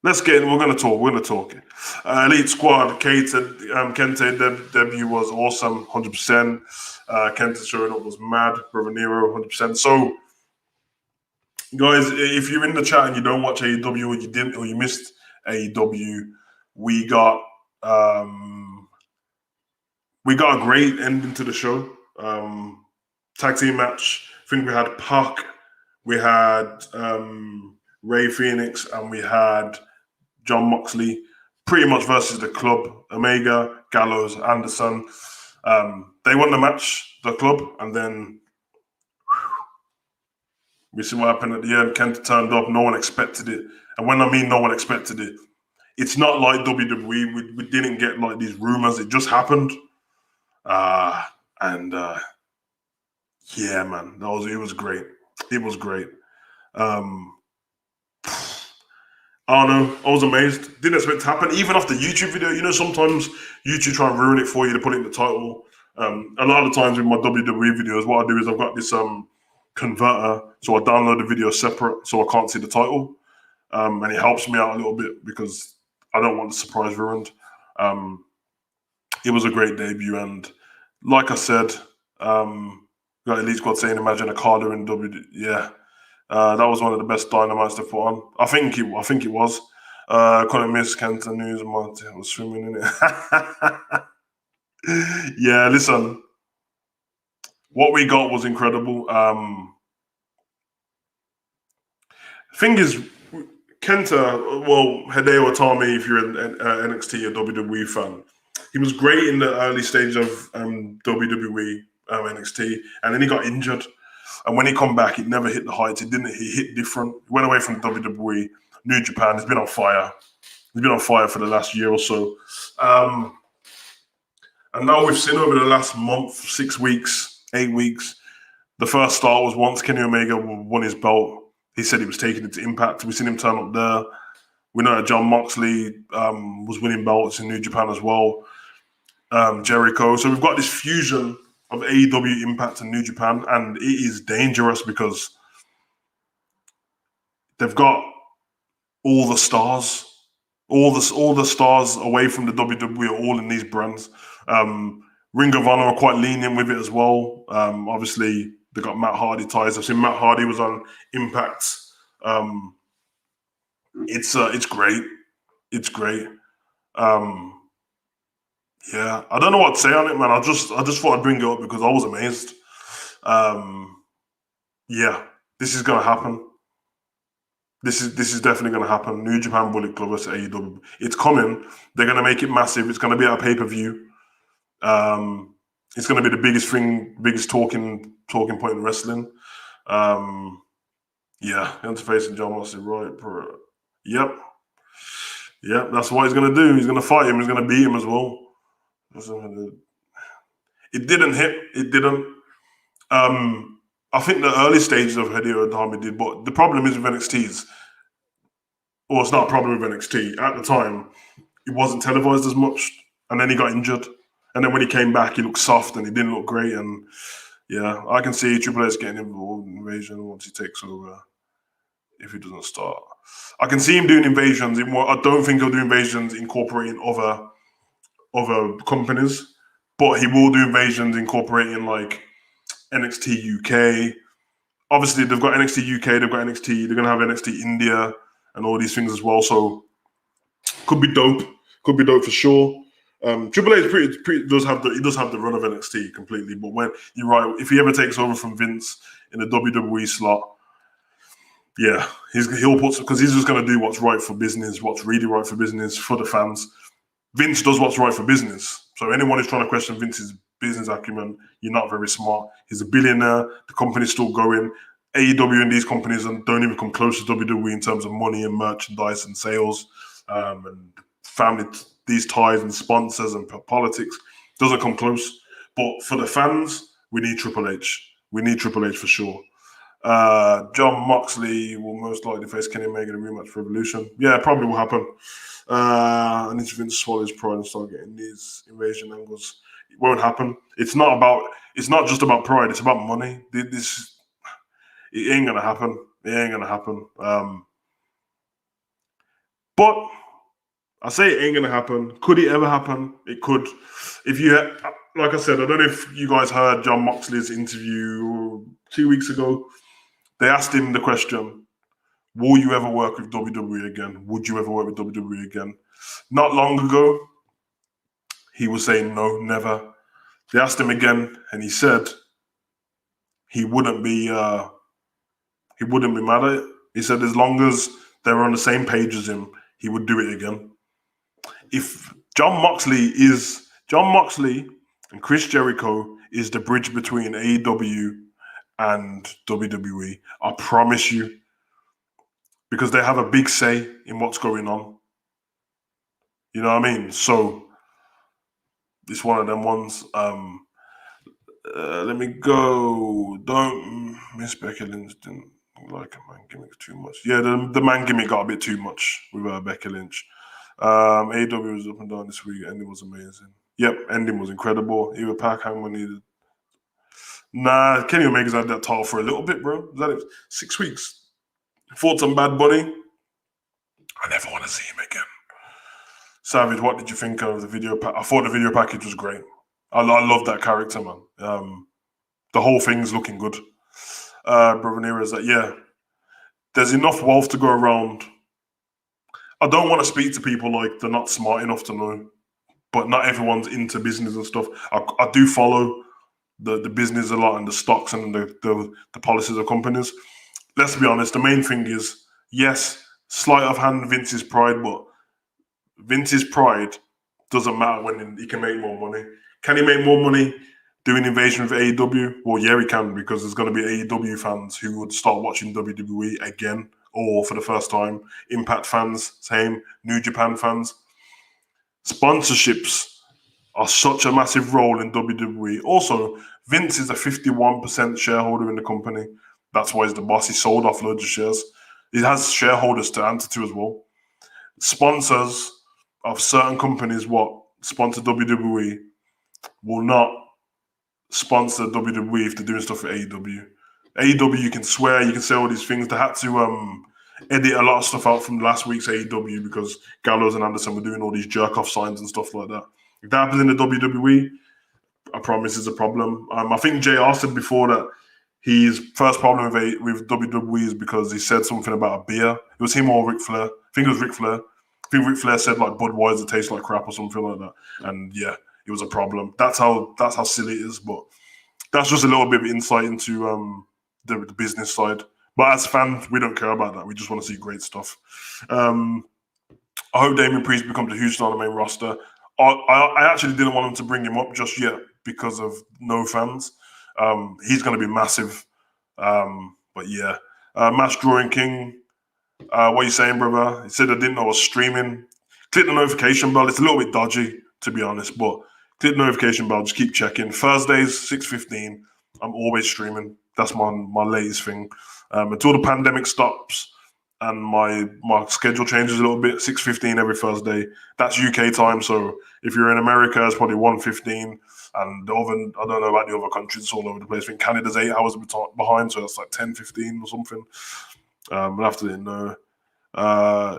[SPEAKER 1] let's get in. We're going to talk it. Elite Squad, Kente debut was awesome, 100%. Kenta showing up was mad. Brother Nero, 100%. So, guys, if you're in the chat and you don't watch AEW or you missed AEW, we got a great ending to the show. Tag team match. I think we had Pac, we had Ray Phoenix, and we had John Moxley, pretty much versus the Club, Omega, Gallows, Anderson. They won the match, the Club, and then We see what happened at the end. Kenta turned up. No one expected it. And when I mean no one expected it, it's not like WWE. We didn't get like these rumors. It just happened. And yeah, man, it was great. It was great. I don't know. I was amazed. Didn't expect it to happen. Even off the YouTube video, you know, sometimes YouTube try and ruin it for you to put it in the title. A lot of the times with my WWE videos, what I do is I've got this converter, so I download the video separate, so I can't see the title, and it helps me out a little bit because I don't want the surprise ruined. It was a great debut, and like I said, got Elite Squad saying, "Imagine a Carter in WWE." Yeah. That was one of the best dynamites to put on. I think it was. Couldn't miss Kenta News. Martin was swimming in it. Yeah, listen. What we got was incredible. Thing is, Kenta, well, Hideo Itami, if you're an NXT or WWE fan, he was great in the early stage of WWE NXT, and then he got injured. And when he come back, it never hit the heights. He hit different. He went away from WWE, New Japan. He's been on fire. He's been on fire for the last year or so. And now we've seen over the last month, 6 weeks, 8 weeks, the first start was once Kenny Omega won his belt. He said he was taking it to Impact. We've seen him turn up there. We know that Jon Moxley was winning belts in New Japan as well. Jericho. So we've got this fusion of AEW, Impact, and New Japan, and it is dangerous because they've got all the stars, all the stars away from the WWE are all in these brands. Ring of Honor are quite lenient with it as well. Obviously, they got Matt Hardy ties. I've seen Matt Hardy was on Impact. It's great. It's great. Yeah, I don't know what to say on it, man. I just thought I'd bring it up because I was amazed. Yeah, this is gonna happen. This is definitely gonna happen. New Japan Bullet Club versus AEW. It's coming. They're gonna make it massive. It's gonna be at a pay-per-view. It's gonna be the biggest talking point in wrestling. Yeah, interfacing Jon Moxley, right? Yep. That's what he's gonna do. He's gonna fight him. He's gonna beat him as well. It didn't hit. It didn't. I think the early stages of Hideo Itami did, but the problem is with NXT's, or it's not a problem with NXT. At the time, it wasn't televised as much, and then he got injured. And then when he came back, he looked soft and he didn't look great. And yeah, I can see Triple H getting involved in Invasion once he takes over, if he doesn't start. I can see him doing Invasions. I don't think he'll do Invasions incorporating other companies, but he will do Invasions incorporating like NXT UK. Obviously, they've got NXT UK, they've got NXT, they're going to have NXT India and all these things as well. So could be dope. Could be dope for sure. Triple H does have the run of NXT completely, but when you're right, if he ever takes over from Vince in the WWE slot, yeah, he'll put because he's just going to do what's right for business, what's really right for business for the fans. Vince does what's right for business. So anyone who's trying to question Vince's business acumen, you're not very smart. He's a billionaire. The company's still going. AEW and these companies don't even come close to WWE in terms of money and merchandise and sales and family. These ties and sponsors and politics doesn't come close. But for the fans, we need Triple H. We need Triple H for sure. Jon Moxley will most likely face Kenny Omega in a rematch for Revolution. Yeah, it probably will happen. I need Vince to swallow his pride and start getting these invasion angles. It won't happen. It's not just about pride. It's about money. It ain't gonna happen. It ain't gonna happen. But I say it ain't gonna happen. Could it ever happen? It could. Like I said, I don't know if you guys heard Jon Moxley's interview 2 weeks ago. They asked him the question, will you ever work with WWE again? Would you ever work with WWE again? Not long ago, he was saying no, never. They asked him again, and he said he wouldn't be mad at it. He said as long as they were on the same page as him, he would do it again. If Jon Moxley and Chris Jericho is the bridge between AEW and WWE. I promise you. Because they have a big say in what's going on. You know what I mean? So it's one of them ones. Let me go. Don't miss Becky Lynch. Didn't like a man gimmick too much. Yeah, the man gimmick got a bit too much with Becky Lynch. AEW was up and down this week. Ending was amazing. Yep, ending was incredible. Even Pac Hangman needed. Nah, Kenny Omega's had that title for a little bit, bro. Is that it? 6 weeks. Fought on Bad Bunny. I never want to see him again. Savage, what did you think of the video? I thought the video package was great. I love that character, man. The whole thing's looking good. Brother Nero is like, yeah, there's enough wealth to go around. I don't want to speak to people like they're not smart enough to know, but not everyone's into business and stuff. I do follow the business a lot and the stocks and the policies of companies. Let's be honest, the main thing is, yes, sleight of hand Vince's pride, but Vince's pride doesn't matter when he can make more money. Can he make more money doing Invasion with AEW? Well, yeah, he can, because there's going to be AEW fans who would start watching WWE again, or for the first time. Impact fans, same. New Japan fans. Sponsorships are such a massive role in WWE. Also, Vince is a 51% shareholder in the company. That's why he's the boss. He sold off loads of shares. He has shareholders to answer to as well. Sponsors of certain companies, sponsor WWE, will not sponsor WWE if they're doing stuff for AEW. AEW, you can swear, you can say all these things. They had to edit a lot of stuff out from last week's AEW because Gallows and Anderson were doing all these jerk-off signs and stuff like that. If that happens in the WWE, I promise it's a problem. I think JR said before that his first problem with WWE is because he said something about a beer. It was him or Ric Flair. I think it was Ric Flair. I think Ric Flair said like Budweiser tastes like crap or something like that. And yeah, it was a problem. That's how silly it is. But that's just a little bit of insight into the business side. But as fans, we don't care about that. We just want to see great stuff. I hope Damian Priest becomes a huge star on the main roster. I actually didn't want him to bring him up just yet because of no fans. He's going to be massive. But yeah, Match Drawing King. What are you saying, brother? He said I didn't know I was streaming. Click the notification bell. It's a little bit dodgy, to be honest, but click the notification bell. Just keep checking. Thursdays, 6:15. I'm always streaming. That's my latest thing. Until the pandemic stops and my schedule changes a little bit, 6:15 every Thursday. That's UK time. So if you're in America, it's probably 1:15. And I don't know about the other countries, it's all over the place. I think Canada's 8 hours behind, so that's like 10:15 or something. We'll have to know.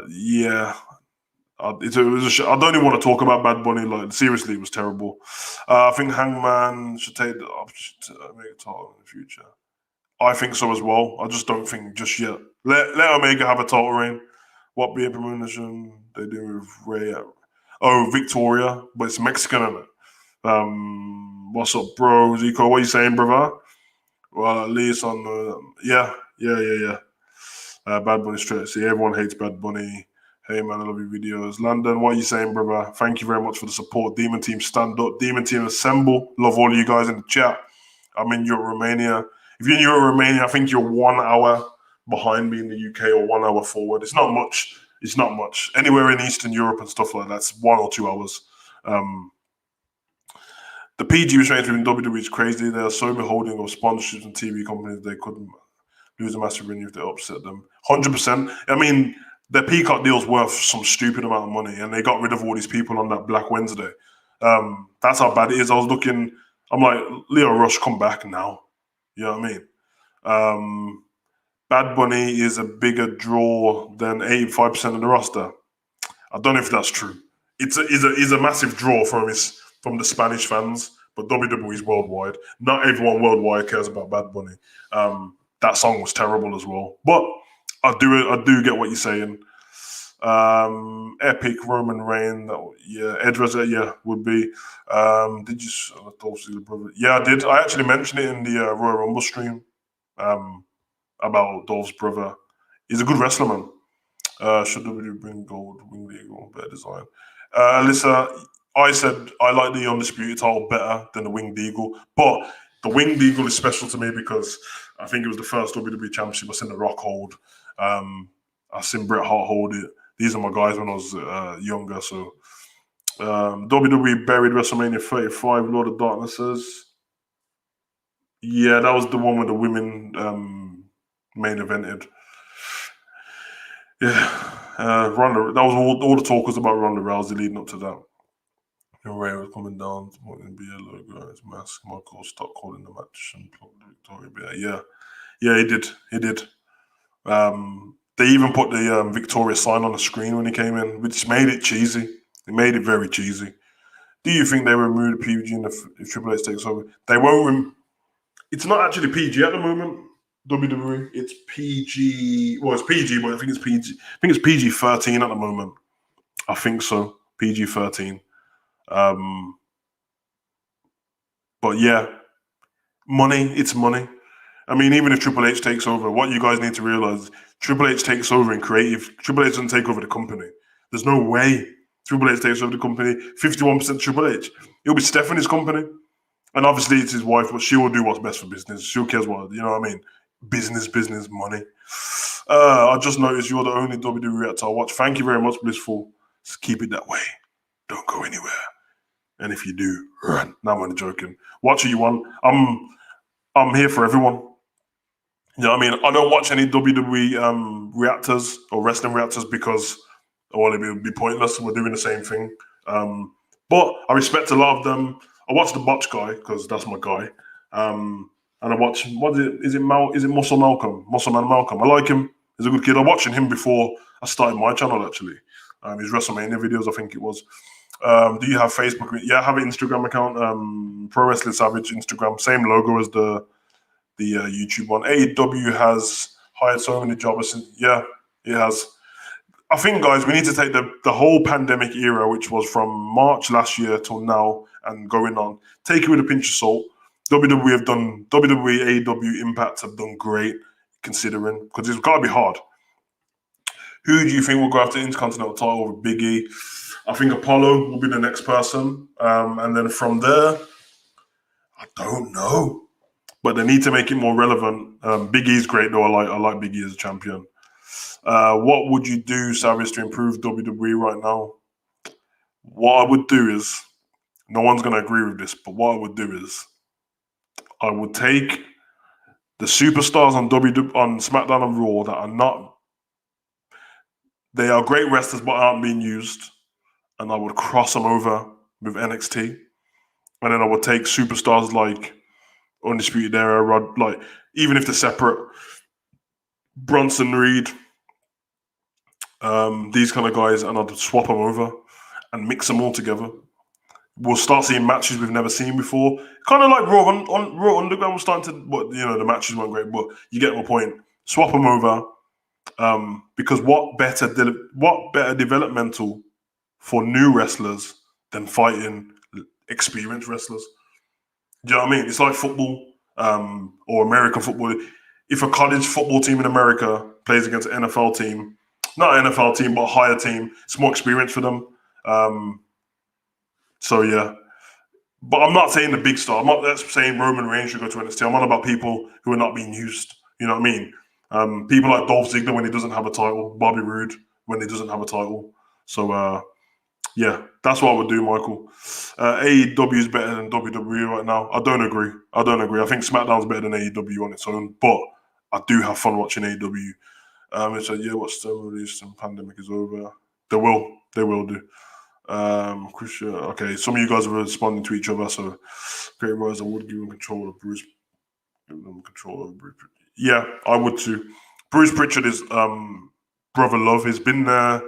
[SPEAKER 1] Yeah. I don't even want to talk about Bad Bunny. Like, seriously, it was terrible. I think Hangman should take the option to make a title in the future. I think so as well. I just don't think just yet. Let Omega have a title reign. What be a promotion they do with Ray? Oh, Victoria, but it's Mexican, isn't it? What's up, bro? Zico, what are you saying, brother? Well, at least on yeah. Bad Bunny straight. See, everyone hates Bad Bunny. Hey man, I love your videos. London, what are you saying, brother? Thank you very much for the support. Demon Team, stand up. Demon Team, assemble. Love all of you guys in the chat. I'm in Europe, Romania. If you're in Europe, Romania, I think you're 1 hour behind me in the UK or 1 hour forward. It's not much. It's not much. Anywhere in Eastern Europe and stuff like that, it's 1 or 2 hours. The PG restraints within WWE is crazy. They are so beholding of sponsorships and TV companies they couldn't lose a massive revenue if they upset them. 100%. I mean, their Peacock deal's worth some stupid amount of money, and they got rid of all these people on that Black Wednesday. That's how bad it is. I was looking, I'm like, Leo Rush, come back now. You know what I mean? Bad Bunny is a bigger draw than 85% of the roster. I don't know if that's true. It's a massive draw from the Spanish fans, but WWE is worldwide. Not everyone worldwide cares about Bad Bunny. That song was terrible as well, but I do get what you're saying. Epic Roman Reign, Edras, would be. Did you? Yeah, I did. I actually mentioned it in the Royal Rumble stream about Dolph's brother. He's a good wrestler, man. Should WWE bring gold winged eagle? Better design. Alyssa, I said I like the undisputed title better than the winged eagle, but the winged eagle is special to me because I think it was the first WWE Championship. I seen The Rock hold. I seen Bret Hart hold it. These are my guys when I was younger. So WWE buried WrestleMania 35. Lord of Darkness says. Yeah, that was the one with the women main evented. Yeah, Ronda. That was all the talk was about Ronda Rousey leading up to that. And Ray was coming down, wanting to be a logo, his mask. Michael stopped calling the match and plugged the Victoria. Yeah, he did. They even put the Victoria sign on the screen when he came in, which made it cheesy. It made it very cheesy. Do you think they will remove the PG if Triple H takes over? They won't. It's not actually PG at the moment. WWE. It's PG. Well, it's PG, but I think it's PG. I think it's PG-13 at the moment. I think so. PG-13. But yeah, money. It's money. I mean, even if Triple H takes over, what you guys need to realize, Triple H takes over in creative. Triple H doesn't take over the company. There's no way Triple H takes over the company. 51% Triple H. It'll be Stephanie's company. And obviously it's his wife, but she will do what's best for business. She cares what, you know what I mean? Business, money. I just noticed you're the only WWE reactor I watch. Thank you very much, Blissful. Just keep it that way. Don't go anywhere. And if you do, run. No, I'm only joking. Watch who you want. I'm here for everyone. You know what I mean? I don't watch any WWE reactors or wrestling reactors because it would be pointless. We're doing the same thing. But I respect a lot of them. I watch the Botch guy because that's my guy. And I watch, is it Muscle Malcolm? Muscle Man Malcolm. I like him. He's a good kid. I'm watching him before I started my channel, actually. His WrestleMania videos, I think it was. Do you have Facebook? Yeah, I have an Instagram account. Pro Wrestling Savage Instagram. Same logo as the YouTube one. AEW has hired so many jobbers. Yeah, it has. I think, guys, we need to take the whole pandemic era, which was from March last year till now and going on, take it with a pinch of salt. WWE, AEW, Impact have done great, considering, because it's got to be hard. Who do you think will go after the Intercontinental title with Big E? I think Apollo will be the next person. And then from there, I don't know. But they need to make it more relevant. Big E's great, though. I like Big E as a champion. What would you do, Savage, to improve WWE right now? What I would do is, no one's going to agree with this, but what I would do is, I would take the superstars on SmackDown and Raw that are not, they are great wrestlers but aren't being used, and I would cross them over with NXT. And then I would take superstars like Undisputed Era, like, even if they're separate, Bronson Reed, these kind of guys, and I'd swap them over and mix them all together. We'll start seeing matches we've never seen before. Kind of like Raw on Raw Underground was starting to, but the matches weren't great, but you get my point. Swap them over, because what better developmental for new wrestlers than fighting experienced wrestlers? Do you know what I mean? It's like football, or American football. If a college football team in America plays against an NFL team, not an NFL team, but a higher team, it's more experience for them. So yeah, but I'm not saying the big star. I'm not saying Roman Reigns should go to NXT. I'm on about people who are not being used. You know what I mean? People like Dolph Ziggler when he doesn't have a title, Bobby Roode when he doesn't have a title. So yeah, that's what I would do, Michael. AEW is better than WWE right now. I don't agree. I think SmackDown's better than AEW on its own, but I do have fun watching AEW. It's like, yeah, what's the release? The pandemic is over. They will do. Christian, okay, some of you guys are responding to each other, so Great Rise, I would give them control of Bruce. Give them control of Bruce. Yeah, I would too. Bruce Pritchard is brother love. He's been there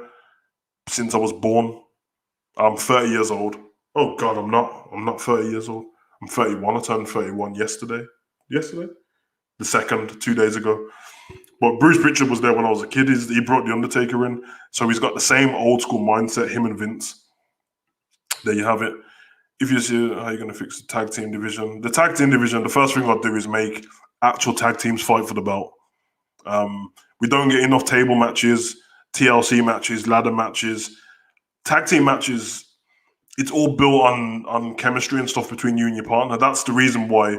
[SPEAKER 1] since I was born. I'm 30 years old. Oh God, I'm not 30 years old. I'm 31. I turned 31 yesterday. The 2nd, 2 days ago. But Bruce Pritchard was there when I was a kid. He brought The Undertaker in. So he's got the same old school mindset, him and Vince. There you have it. If you see how you're going to fix the tag team division. The tag team division, the first thing I'd do is make actual tag teams fight for the belt. We don't get enough table matches, TLC matches, ladder matches. Tag team matches, it's all built on chemistry and stuff between you and your partner. That's the reason why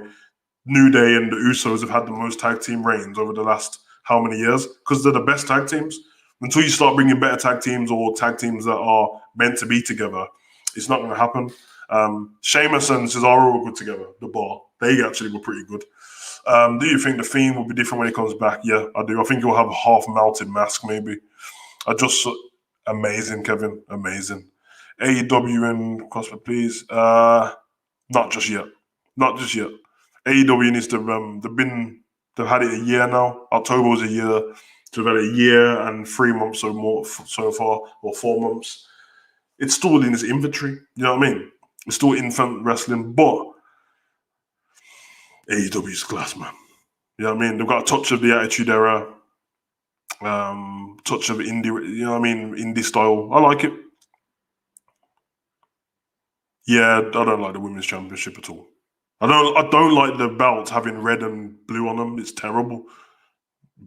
[SPEAKER 1] New Day and the Usos have had the most tag team reigns over the last how many years? Because they're the best tag teams. Until you start bringing better tag teams or tag teams that are meant to be together, it's not going to happen. Sheamus and Cesaro were good together. The Bar, they actually were pretty good. Do you think the Fiend will be different when he comes back? Yeah, I do. I think he'll have a half melted mask, maybe. Amazing, Kevin, amazing. AEW and CrossFit, please. Not just yet. Not just yet. AEW needs to. They've had it a year now. October was a year. So they've had a year and 3 months or more so far, or 4 months. It's still in its inventory. You know what I mean? It's still infant wrestling, but AEW's class, man. You know what I mean? They've got a touch of the Attitude Era, touch of indie. You know what I mean? Indie style. I like it. Yeah, I don't like the women's championship at all. I don't like the belts having red and blue on them. It's terrible.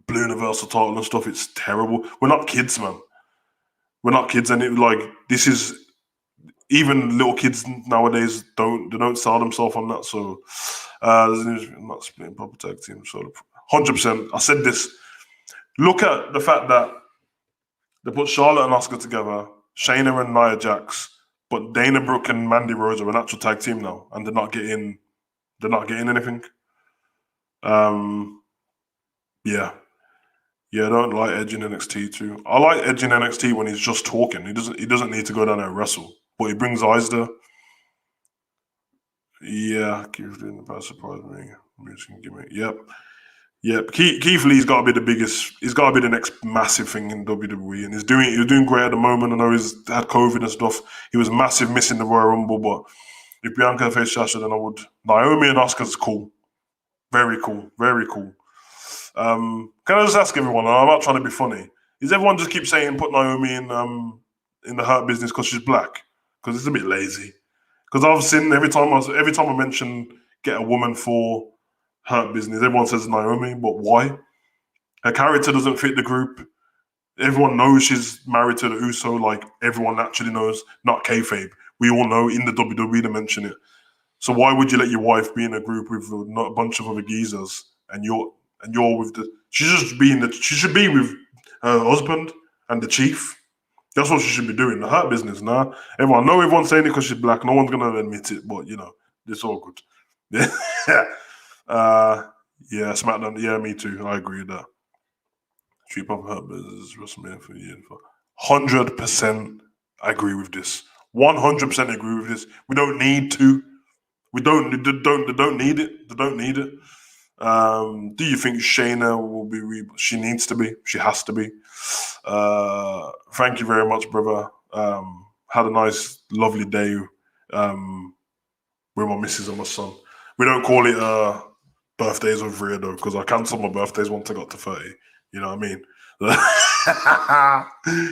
[SPEAKER 1] Blue Universal title and stuff. It's terrible. We're not kids, man. We're not kids, and this is even little kids nowadays don't sell themselves on that. So not splitting proper tag team. So 100%. I said this. Look at the fact that they put Charlotte and Asuka together, Shayna and Nia Jax, but Dana Brooke and Mandy Rose are an actual tag team now, and they're not getting anything. Yeah. Yeah, I don't like Edge in NXT too. I like Edge in NXT when he's just talking. He doesn't need to go down there and wrestle, but he brings eyes there. Yeah, Keith Lee in the past surprised me. Yep. Keith Lee's got to be the biggest. He's got to be the next massive thing in WWE, and he's doing great at the moment. I know he's had COVID and stuff. He was massive missing the Royal Rumble, but if Bianca faced Sasha, then I would. Naomi and Asuka's cool. Very cool. Very cool. Can I just ask everyone? I'm not trying to be funny. Is everyone just keep saying put Naomi in the Hurt Business because she's black? Because it's a bit lazy. Because I've seen every time I mention get a woman for Hurt Business, everyone says Naomi, but why? Her character doesn't fit the group. Everyone knows she's married to the Uso, like everyone naturally knows. Not kayfabe. We all know in the WWE to mention it. So why would you let your wife be in a group with a bunch of other geezers and you're with she should be with her husband and the chief. That's what she should be doing. The Hurt Business, nah. Everyone's saying it because she's black. No one's gonna admit it, but it's all good. Yeah. Yeah, SmackDown. Yeah, me too. I agree with that. Street Pop Hurt Business WrestleMania for you. 100% agree with this. 100% agree with this. We don't need to. They don't need it. They don't need it. Do you think Shayna will be? She needs to be. She has to be. Thank you very much, brother. Had a nice, lovely day with my missus and my son. We don't call it birthdays over here though, because I cancelled my birthdays once I got to 30. You know what I mean?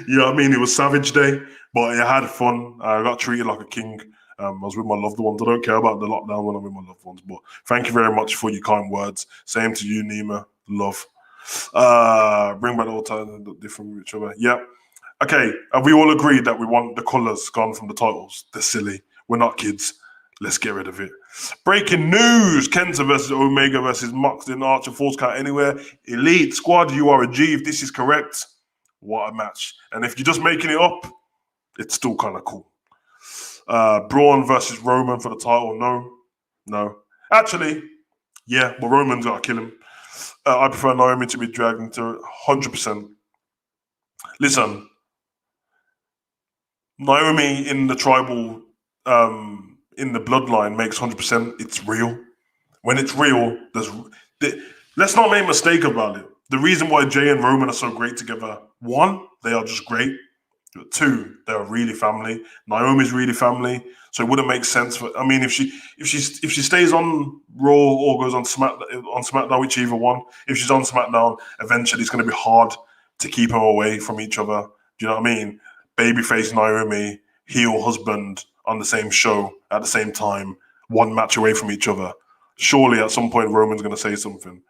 [SPEAKER 1] You know what I mean? It was Savage Day, but I had fun. I got treated like a king. I was with my loved ones. I don't care about the lockdown when I'm with my loved ones, but thank you very much for your kind words. Same to you, Nima. Love. Bring back all time different from each other. Yep. Okay. Have we all agreed that we want the colours gone from the titles? They're silly. We're not kids. Let's get rid of it. Breaking news. Kenta versus Omega versus Moxley, Archer, Falls Count Anywhere. Elite Squad, you are a G if this is correct. What a match. And if you're just making it up, it's still kind of cool. Braun versus Roman for the title. No. Actually, yeah, but Roman's got to kill him. I prefer Naomi to be dragged into 100%. Listen, Naomi in the tribal, in the bloodline makes 100%. It's real. When it's real, let's not make a mistake about it. The reason why Jay and Roman are so great together, one, they are just great. Two, they're really family. Naomi's really family, so it wouldn't make sense for. I mean, if she stays on Raw or goes on SmackDown, whichever one. If she's on SmackDown, eventually it's going to be hard to keep them away from each other. Do you know what I mean? Babyface Naomi, heel husband on the same show at the same time, one match away from each other. Surely at some point Roman's going to say something.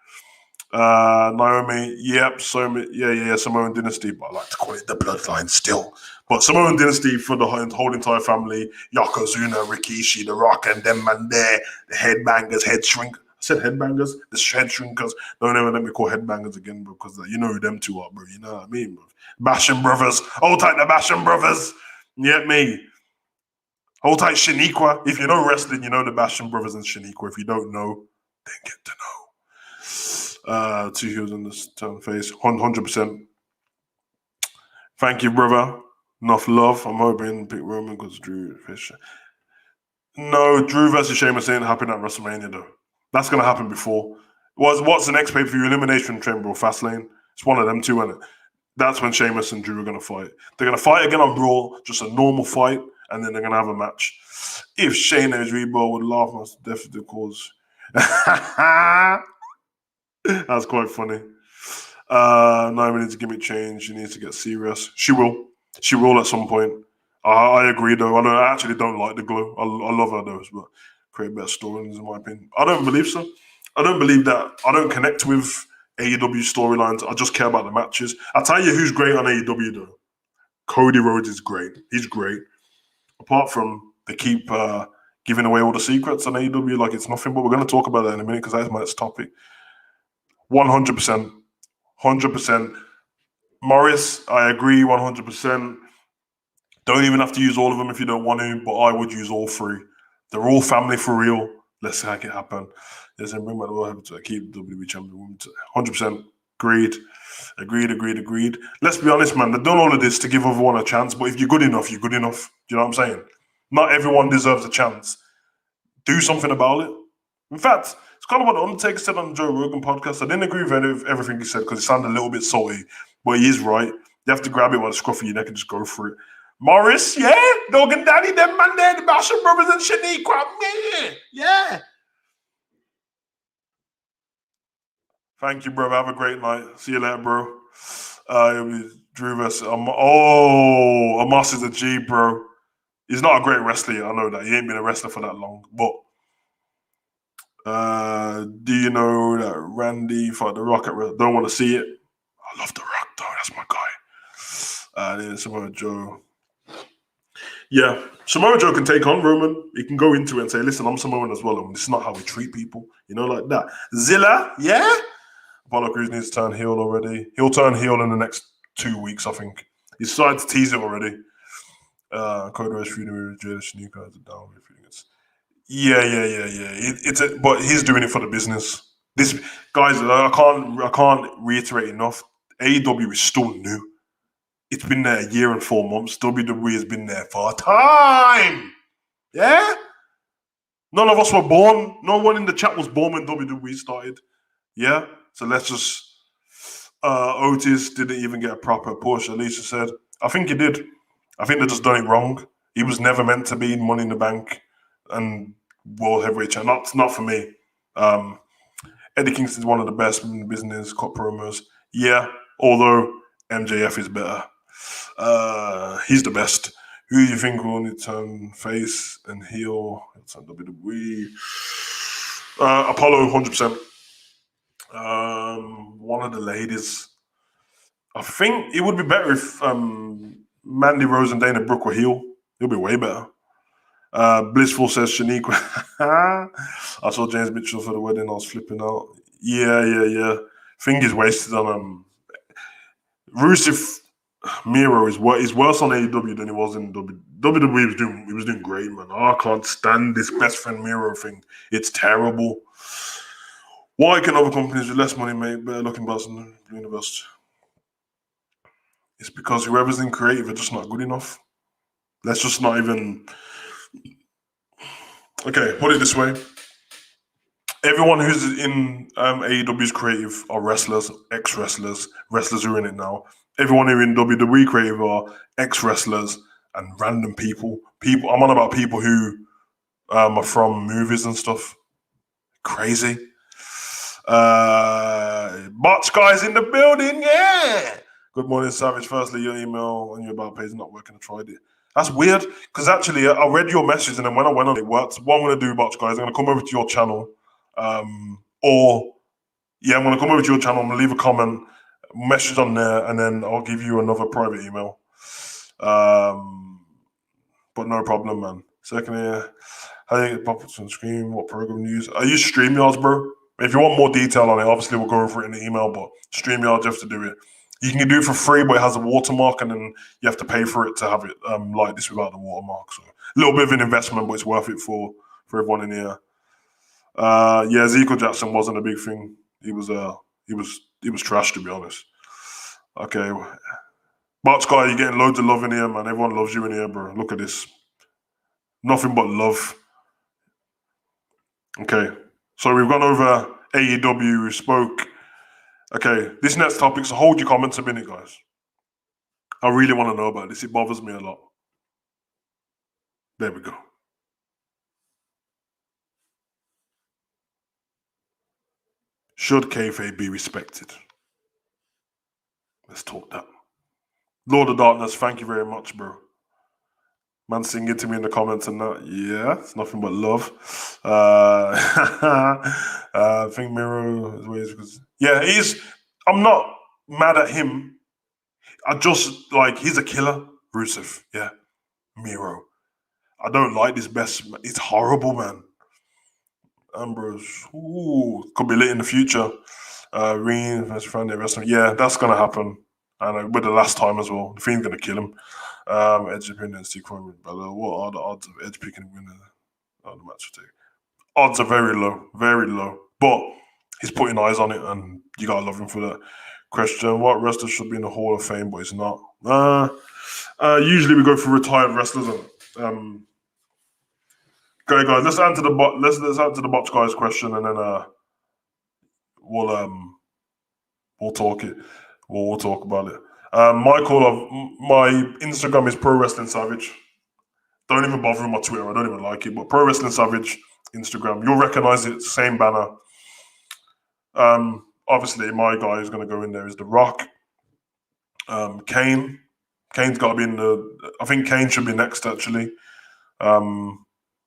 [SPEAKER 1] Naomi, yep, Samoan Dynasty, but I like to call it the Bloodline still. But Samoan Dynasty for the whole entire family, Yokozuna, Rikishi, The Rock, and them man there, the headbangers, head shrink. I said headbangers. The head shrinkers. Don't ever let me call headbangers again, bro, because you know who them two are, bro. You know what I mean, bro? Basham Brothers. Hold tight, the Basham Brothers. You get me? Hold tight, Shaniqua. If you know wrestling, you know the Basham Brothers and Shaniqua. If you don't know, then get to know. 2 heels in this turn face. 100%. Thank you, brother. Enough love. I'm hoping pick Roman because Drew Fisher. No, Drew versus Sheamus ain't happening at WrestleMania though. That's gonna happen before. What's the next pay-per-view? Elimination Chamber or Fastlane? It's one of them two, isn't it? That's when Sheamus and Drew are gonna fight. They're gonna fight again on Raw, just a normal fight, and then they're gonna have a match. If Shayna is Rebo would laugh, most definitely cause. That's quite funny. No, we need to give me change. She needs to get serious. She will. She will at some point. I agree, though. I actually don't like the glow. I love her, though, but create better storylines, in my opinion. I don't believe so. I don't believe that. I don't connect with AEW storylines. I just care about the matches. I'll tell you who's great on AEW, though. Cody Rhodes is great. He's great. Apart from they keep giving away all the secrets on AEW like it's nothing, but we're going to talk about that in a minute because that's my next topic. 100%. 100%. Morris, I agree 100%. Don't even have to use all of them if you don't want to, but I would use all three. They're all family for real. Let's make it happen. Yes, and bring back the world to keep WWE champion. 100%. Agreed. Let's be honest, man. They've done all of this to give everyone a chance, but if you're good enough, you're good enough. Do you know what I'm saying? Not everyone deserves a chance. Do something about it. In fact, it's kind of what the Undertaker said on the Joe Rogan podcast. I didn't agree with everything he said because it sounded a little bit salty, but he is right. You have to grab it by the scruff of your neck and just go for it. Morris, yeah, Dog and Daddy, them man there, the Basham Brothers and Shaniqua, yeah. Thank you, bro. Have a great night. See you later, bro. It'll be Drew versus Amos is a G, bro. He's not a great wrestler. I know that he ain't been a wrestler for that long, but. Do you know that Randy fought The Rock at Don't want to see it? I love The Rock, though. That's my guy. Then Samoa Joe. Yeah, Samoa Joe can take on Roman. He can go into it and say, listen, I'm Samoan as well, and this is not how we treat people. You know, like that. Zilla, yeah? Apollo Crews needs to turn heel already. He'll turn heel in the next 2 weeks, I think. He's started to tease it already. Cody Rhodes feuding with Jada Sneaker has a down with feelings. Yeah. But he's doing it for the business. This guys, I can't reiterate enough. AEW is still new. It's been there a year and 4 months. WWE has been there for a time. Yeah? None of us were born. No one in the chat was born when WWE started. Yeah? So let's just... Otis didn't even get a proper push, Alicia said. I think he did. I think they just done it wrong. He was never meant to be in Money in the Bank and World Heavyweight Champion. Not for me. Eddie Kingston's one of the best in the business, cut promos. Yeah, although MJF is better. He's the best. Who do you think will only turn face and heel? It's on WWE. Apollo, 100%. One of the ladies. I think it would be better if Mandy Rose and Dana Brooke were heel. It'll be way better. Blissful says Shaniqua. I saw James Mitchell for the wedding. I was flipping out. Yeah. Think is wasted on Rusev Miro is worse on AEW than he was in WWE. He was doing great, man. I can't stand this best friend Miro thing. It's terrible. Why can other companies with less money make better looking belts in the universe? It's because whoever's in creative are just not good enough. Let's just not even... Okay, put it this way. Everyone who's in AEW's creative are wrestlers, ex-wrestlers, wrestlers who are in it now. Everyone who in WWE creative are ex-wrestlers and random people. I'm on about people who are from movies and stuff. Crazy. Botch guys in the building, yeah! Good morning, Savage. Firstly, your email on your about page is not working. I tried it. That's weird, because actually I read your message and then when I went on it worked. What I'm going to do, Botch guys, I'm going to come over to your channel. I'm going to come over to your channel. I'm going to leave a comment, message on there, and then I'll give you another private email. But no problem, man. Secondly, I think it pops on screen. What program you use? I use StreamYards, bro. If you want more detail on it, obviously we'll go over it in the email, but StreamYards, you have to do it. You can do it for free, but it has a watermark, and then you have to pay for it to have it like this without the watermark. So a little bit of an investment, but it's worth it for everyone in here. Yeah, Ezekiel Jackson wasn't a big thing. He was trash, to be honest. Okay. But Sky, you're getting loads of love in here, man. Everyone loves you in here, bro. Look at this. Nothing but love. Okay. So we've gone over AEW, we spoke. Okay, this next topic, so hold your comments a minute, guys. I really want to know about this. It bothers me a lot. There we go. Should Kayfabe be respected? Let's talk that. Lord of Darkness, thank you very much, bro. Man singing to me in the comments and that. Yeah, it's nothing but love. I think Miro is ways because I'm not mad at him. I just like he's a killer. Rusev, yeah. Miro. I don't like this best. It's horrible, man. Ambrose, could be lit in the future. Reen versus Friday WrestleMania. Yeah, that's gonna happen. And with the last time as well. The Fiend's gonna kill him. Edge opinions, Bella. What are the odds of Edge picking winner of the match? Odds are very low. But he's putting eyes on it, and you gotta love him for that. Question: what wrestler should be in the Hall of Fame, but he's not? Usually we go for retired wrestlers. Okay, guys, let's answer the botch guys question, and then we'll talk it. We'll talk about it. Michael, my Instagram is Pro Wrestling Savage. Don't even bother with my Twitter. I don't even like it. But Pro Wrestling Savage Instagram, you'll recognize it. Same banner. Obviously, my guy who's going to go in there is The Rock. Kane. Kane's got to be in the. I think Kane should be next. Actually,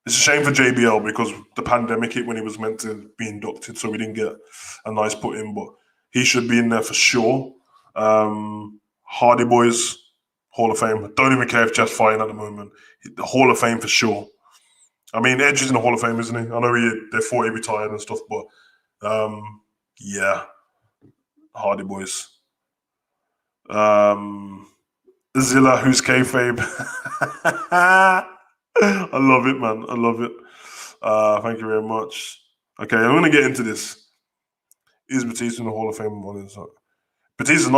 [SPEAKER 1] it's a shame for JBL because the pandemic hit when he was meant to be inducted, so we didn't get a nice put in. But he should be in there for sure. Hardy Boys, Hall of Fame. Don't even care if Jeff's fighting at the moment. The Hall of Fame for sure. I mean, Edge is in the Hall of Fame, isn't he? I know they thought he retired and stuff, but yeah, Hardy Boys. Zilla, who's kayfabe? I love it, man. I love it. Thank you very much. Okay, I'm going to get into this. Is Batista in the Hall of Fame? Batista's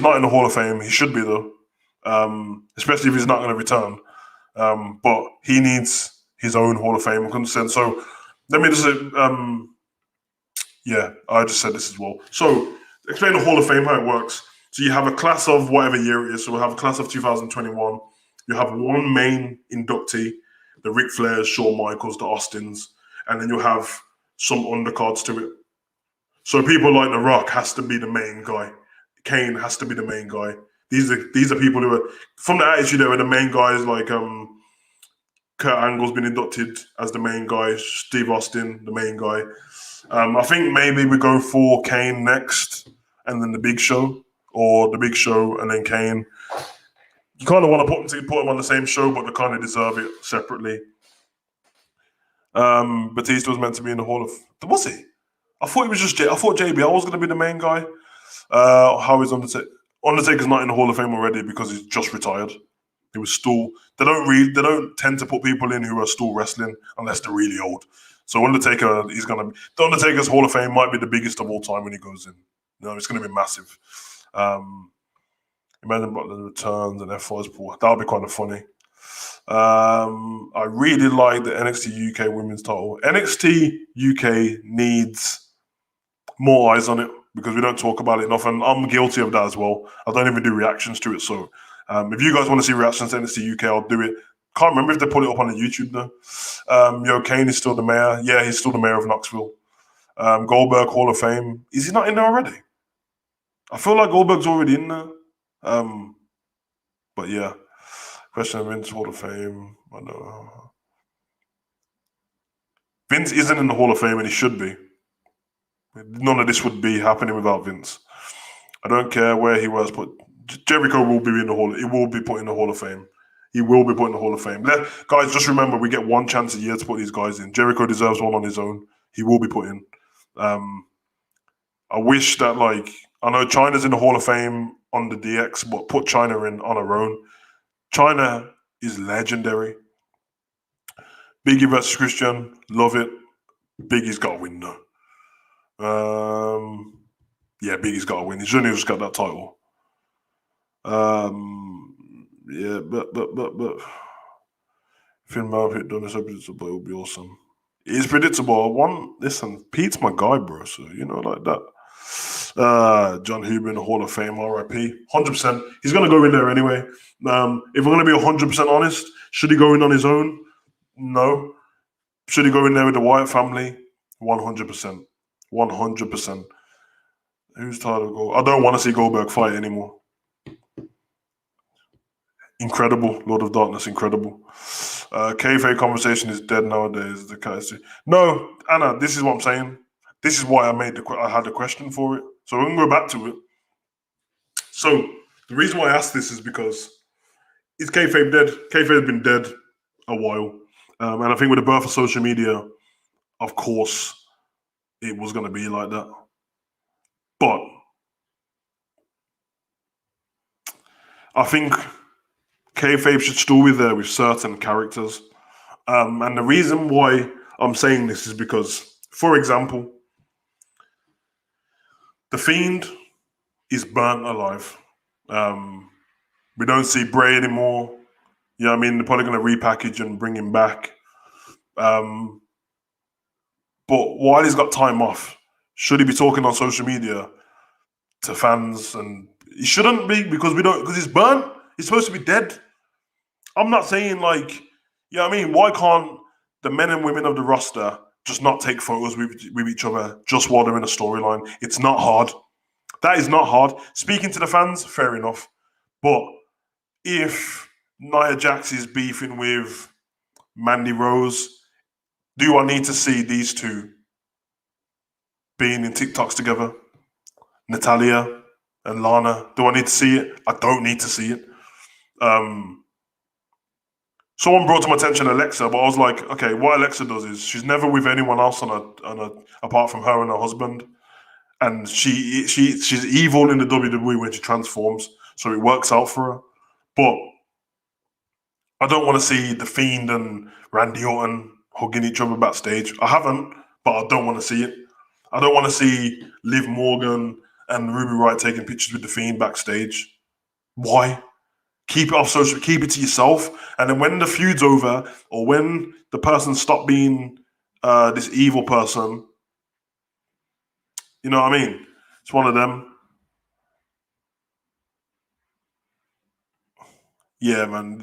[SPEAKER 1] not in the Hall of Fame. He should be, though, especially if he's not going to return. But he needs his own Hall of Fame. So let me just say, yeah, I just said this as well. So explain the Hall of Fame, how it works. So you have a class of whatever year it is. So we'll have a class of 2021. You have one main inductee, the Ric Flairs, Shawn Michaels, the Austins, and then you'll have some undercards to it. So people like The Rock has to be the main guy. Kane has to be the main guy. These are people who are from the Attitude Era. The main guys like Kurt Angle's been inducted as the main guy. Steve Austin, the main guy. I think maybe we go for Kane next, and then the Big Show, or the Big Show and then Kane. You kind of want to put them on the same show, but they kind of deserve it separately. Batista was meant to be in the Hall of. Was he? I thought he was just. I thought JBL was going to be the main guy. How is Undertaker? Undertaker's not in the Hall of Fame already because he's just retired. He was still. They don't tend to put people in who are still wrestling unless they're really old. So Undertaker, the Undertaker's Hall of Fame might be the biggest of all time when he goes in. It's going to be massive. Imagine Butler returns and F4's that would be kind of funny. I really like the NXT UK Women's title. NXT UK needs more eyes on it because we don't talk about it enough, and I'm guilty of that as well. I don't even do reactions to it. So if you guys want to see reactions to NXT UK, I'll do it. Can't remember if they put it up on the YouTube though. Kane is still the mayor. Yeah, he's still the mayor of Knoxville. Goldberg Hall of Fame. Is he not in there already? I feel like Goldberg's already in there. But yeah. Question of Vince Hall of Fame. I know. Vince isn't in the Hall of Fame and he should be. None of this would be happening without Vince. I don't care where he was, but Jericho will be in the Hall. He will be put in the Hall of Fame. He will be put in the Hall of Fame. Guys, just remember, we get one chance a year to put these guys in. Jericho deserves one on his own. He will be put in. I wish that, like, I know China's in the Hall of Fame on the DX, but put China in on her own. China is legendary. Biggie versus Christian, love it. Biggie's got to win, though. Yeah, Biggie's got to win. He shouldn't have just got that title. Yeah, but Finn Balor done this episode, but it would be awesome. It is predictable. Listen, Pete's my guy, bro. So like that. John Huber in the Hall of Fame, RIP. 100%. He's gonna go in there anyway. If we're gonna be 100% honest, should he go in on his own? No. Should he go in there with the Wyatt family? 100%. 100%. Who's tired of Goldberg? I don't want to see Goldberg fight anymore. Incredible. Lord of Darkness, incredible. Kayfabe conversation is dead nowadays. No, Anna, this is what I'm saying. This is why I had a question for it. So we can go back to it. So the reason why I asked this is because is Kayfabe dead? Kayfabe's been dead a while. And I think with the birth of social media, of course, it was going to be like that. But I think Kayfabe should still be there with certain characters. And the reason why I'm saying this is because, for example, The Fiend is burnt alive. We don't see Bray anymore. You know what I mean? They're probably going to repackage and bring him back. But while he's got time off, should he be talking on social media to fans? And he shouldn't be, because he's burnt. He's supposed to be dead. I'm not saying, like, you know what I mean? Why can't the men and women of the roster just not take photos with each other just while they're in a storyline? It's not hard. That is not hard. Speaking to the fans, fair enough. But if Nia Jax is beefing with Mandy Rose, do I need to see these two being in TikToks together? Natalya and Lana, do I need to see it? I don't need to see it. Someone brought to my attention Alexa, but I was like, okay, what Alexa does is she's never with anyone else apart from her and her husband, and she's evil in the WWE when she transforms, so it works out for her. But I don't want to see The Fiend and Randy Orton hugging each other backstage. I haven't, but I don't want to see it. I don't want to see Liv Morgan and Ruby Riott taking pictures with The Fiend backstage. Why? Keep it off social. Keep it to yourself. And then when the feud's over, or when the person stopped being this evil person, you know what I mean? It's one of them. Yeah, man.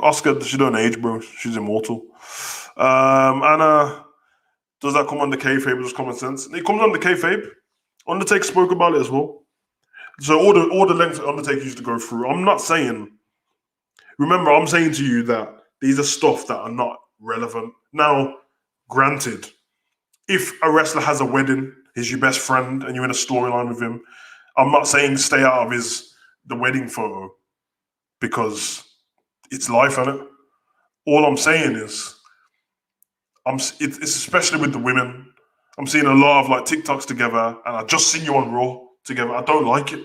[SPEAKER 1] Oscar, she don't age, bro. She's immortal. Anna, does that come under kayfabe? Just common sense. It comes under kayfabe. Undertaker spoke about it as well. So all the lengths Undertaker used to go through. I'm not saying. Remember, I'm saying to you that these are stuff that are not relevant. Now, granted, if a wrestler has a wedding, he's your best friend, and you're in a storyline with him, I'm not saying stay out of the wedding photo, because it's life, isn't it? All I'm saying is, it's especially with the women. I'm seeing a lot of like TikToks together, and I just seen you on Raw together. I don't like it.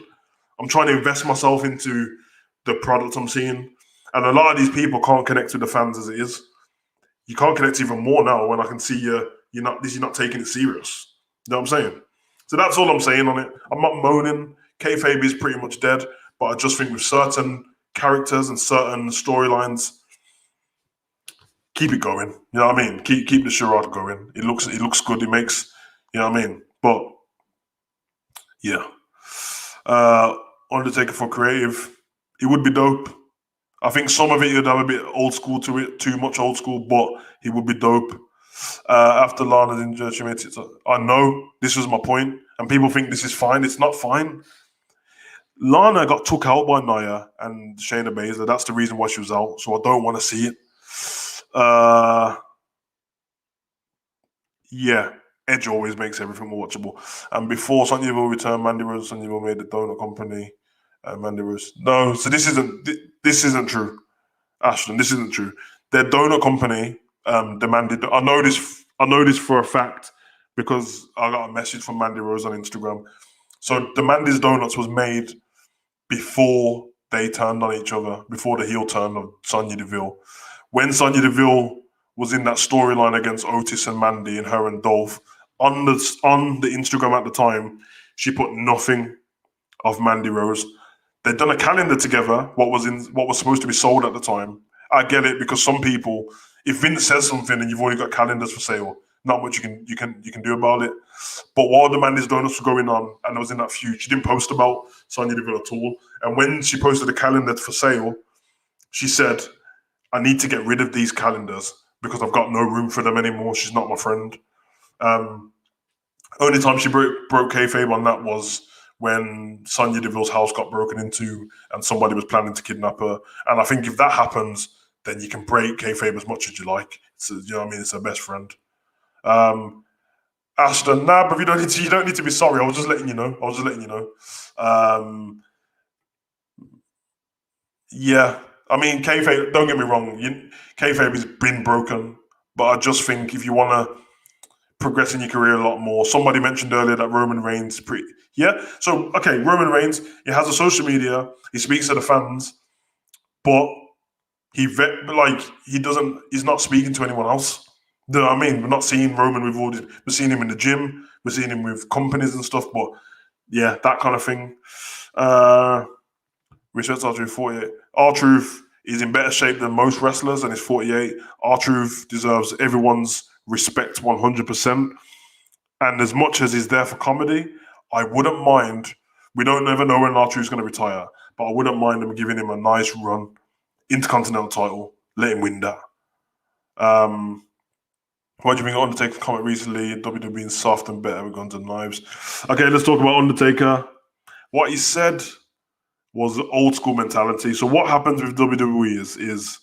[SPEAKER 1] I'm trying to invest myself into the product I'm seeing, and a lot of these people can't connect with the fans as it is. You can't connect even more now when I can see you're not taking it serious. You know what I'm saying? So that's all I'm saying on it. I'm not moaning. Kayfabe is pretty much dead, but I just think with certain characters and certain storylines, keep it going. You know what I mean? Keep the charade going. It looks good. It makes, you know what I mean? But yeah. Undertaker for creative, it would be dope. I think some of it would have a bit old school to it, too much old school, but it would be dope. After Lana's injury, she made it. I know this was my point, and people think this is fine. It's not fine. Lana got took out by Nia and Shayna Baszler. That's the reason why she was out. So I don't want to see it. Yeah, Edge always makes everything more watchable. And before Sonya Deville returned, Mandy Rose, Sonya Deville made the donut company. Mandy Rose. No, so this isn't true. Ashton, this isn't true. Their donut company demanded. I know this for a fact because I got a message from Mandy Rose on Instagram. So the Mandy's Donuts was made before they turned on each other, before the heel turn of Sonya Deville. When Sonya Deville was in that storyline against Otis and Mandy and her and Dolph, on the Instagram at the time, she put nothing of Mandy Rose. They'd done a calendar together, what was supposed to be sold at the time. I get it because some people, if Vince says something and you've already got calendars for sale, not much you can do about it. But while the Mandy's Donuts were going on and I was in that feud, she didn't post about Sonya Deville at all. And when she posted the calendar for sale, she said, I need to get rid of these calendars because I've got no room for them anymore. She's not my friend. Only time she broke kayfabe on that was when Sonya Deville's house got broken into and somebody was planning to kidnap her. And I think if that happens, then you can break kayfabe as much as you like. You know what I mean? It's her best friend. Ashton, nah, but you don't need to be sorry. I was just letting you know. Yeah, I mean, kayfabe. Don't get me wrong. Kayfabe has been broken, but I just think if you want to progress in your career a lot more, somebody mentioned earlier that Roman Reigns So okay, Roman Reigns, he has a social media. He speaks to the fans, but he's not speaking to anyone else. You know what I mean? We're not seeing Roman with all this. We're seeing him in the gym. We're seeing him with companies and stuff. But yeah, that kind of thing. Respect R-Truth 48. R-Truth is in better shape than most wrestlers and is 48. R-Truth deserves everyone's respect 100%. And as much as he's there for comedy, I wouldn't mind. We don't ever know when R-Truth's going to retire, but I wouldn't mind them giving him a nice run, Intercontinental title, let him win that. What do you think of Undertaker's comment recently? WWE being soft and better with guns and knives. Okay, let's talk about Undertaker. What he said was old school mentality. So what happens with WWE is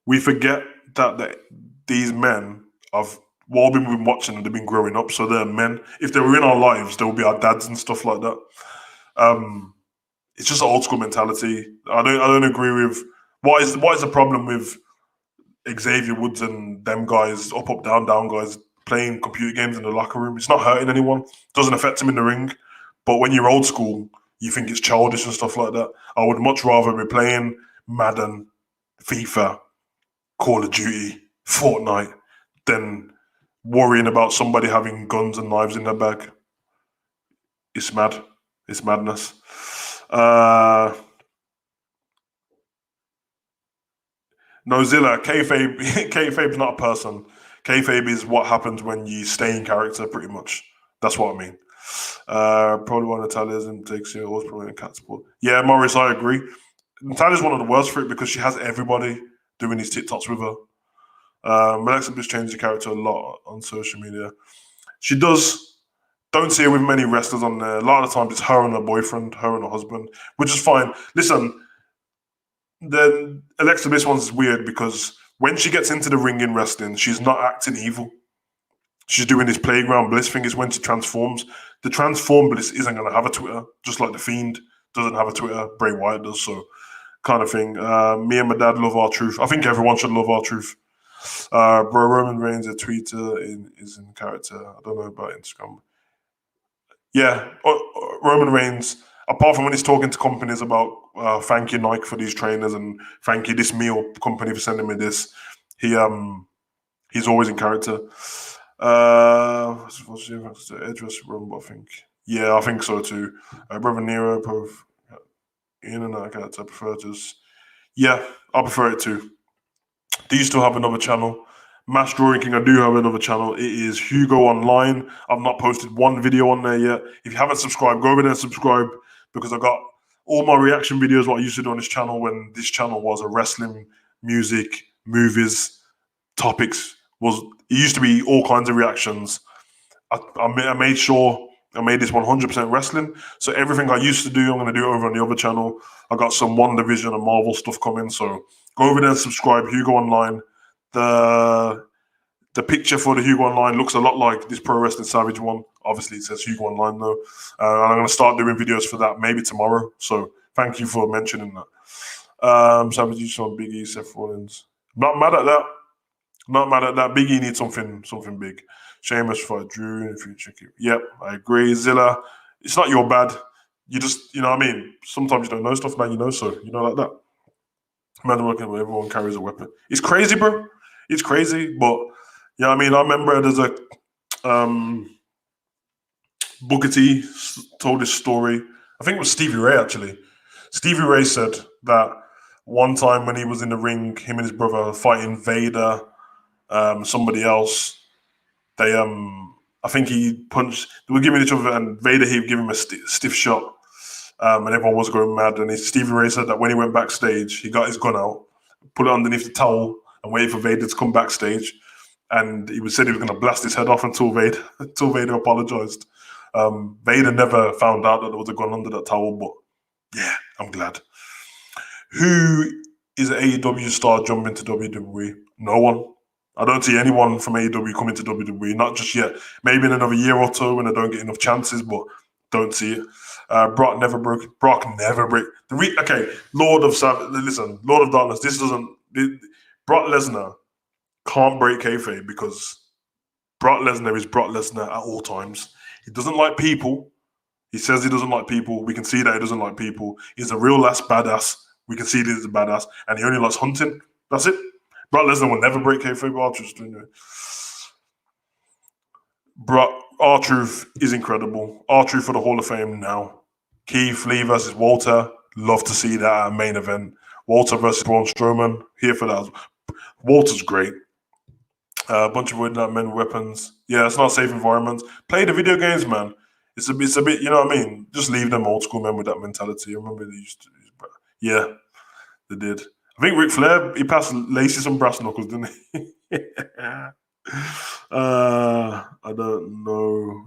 [SPEAKER 1] we forget that these men have while we've been watching them, they've been growing up. So they're men. If they were in our lives, they would be our dads and stuff like that. It's just an old school mentality. I don't agree with what is the problem with Xavier Woods and them guys, up, down guys playing computer games in the locker room. It's not hurting anyone. Doesn't affect them in the ring. But when you're old school, you think it's childish and stuff like that. I would much rather be playing Madden, FIFA, Call of Duty, Fortnite than worrying about somebody having guns and knives in their bag. It's mad. It's madness. Nozilla, kayfabe's not a person. Kayfabe is what happens when you stay in character, pretty much. That's what I mean. Probably one of Natalia's and takes you always probably in cat sport. Yeah, Morris, I agree. Natalia's one of the worst for it because she has everybody doing these TikToks with her. Alexa Bliss changes the character a lot on social media. She does. Don't see her with many wrestlers on there. A lot of the times it's her and her boyfriend, her and her husband, which is fine. Listen, the Alexa Bliss one's weird because when she gets into the ring in wrestling, she's not acting evil. She's doing this playground bliss thing. Is when she transforms. The transform bliss isn't going to have a Twitter, just like the Fiend doesn't have a Twitter. Bray Wyatt does, so kind of thing. Me and my dad love R-Truth. I think everyone should love R-Truth. Bro, Roman Reigns, a tweeter is in character. I don't know about Instagram. Yeah, Roman Reigns, apart from when he's talking to companies about thank you Nike for these trainers and thank you this meal company for sending me this, he's always in character. What's the address Rumble, I think. Yeah, I think so too. Brother Nero, both in and out character. I prefer just. Yeah, I prefer it too. Do you still have another channel? Mass Drawing King, I do have another channel. It is Hugo Online. I've not posted one video on there yet. If you haven't subscribed, go over there and subscribe because I got all my reaction videos, what I used to do on this channel when this channel was a wrestling, music, movies, topics. It used to be all kinds of reactions. I made sure I made this 100% wrestling. So everything I used to do, I'm going to do over on the other channel. I got some WandaVision and Marvel stuff coming. So go over there and subscribe, Hugo Online. The picture for the Hugo Online looks a lot like this Pro Wrestling Savage one. Obviously, it says Hugo Online though. And I'm going to start doing videos for that maybe tomorrow. So Thank you for mentioning that. Savage Juice on Big E, Seth Rollins. Not mad at that. Not mad at that. Big E needs something big. Sheamus for Drew in the future. Yep, I agree. Zilla, it's not your bad. You just, you know what I mean? Sometimes you don't know stuff, now you know, so you know, like that. Man working where everyone carries a weapon. It's crazy, bro. It's crazy, but you know what I mean? I remember there's a Booker T told this story. I think it was Stevie Ray, actually. Stevie Ray said that one time when he was in the ring, him and his brother fighting Vader, somebody else, they I think he punched, they were giving each other, and Vader, he would give him a stiff shot, and everyone was going mad. And Stevie Ray said that when he went backstage, he got his gun out, put it underneath the towel, and waited for Vader to come backstage. And he said he was going to blast his head off until Vader apologized. Vader never found out that there was a gun under that towel, but yeah, I'm glad. Who is an AEW star jumping to WWE? No one. I don't see anyone from AEW coming to WWE, not just yet. Maybe in another year or two when they don't get enough chances, but don't see it. Brock never broke. Okay, Lord of Darkness. Brock Lesnar can't break kayfabe because Brock Lesnar is Brock Lesnar at all times. He doesn't like people. He says he doesn't like people. We can see that he doesn't like people. He's a real ass badass. We can see that he's a badass. And he only likes hunting. That's it. Brock Lesnar will never break kayfabe. R-Truth is incredible. R-Truth for the Hall of Fame now. Keith Lee versus Walter. Love to see that at a main event. Walter versus Braun Strowman. Here for that. Walter's great. A bunch of wood men weapons. Yeah, it's not a safe environment. Play the video games, man. It's a bit, you know what I mean? Just leave them old school men with that mentality. I remember they used to. Yeah, they did. I think Ric Flair, he passed Lacey some brass knuckles, didn't he? I don't know.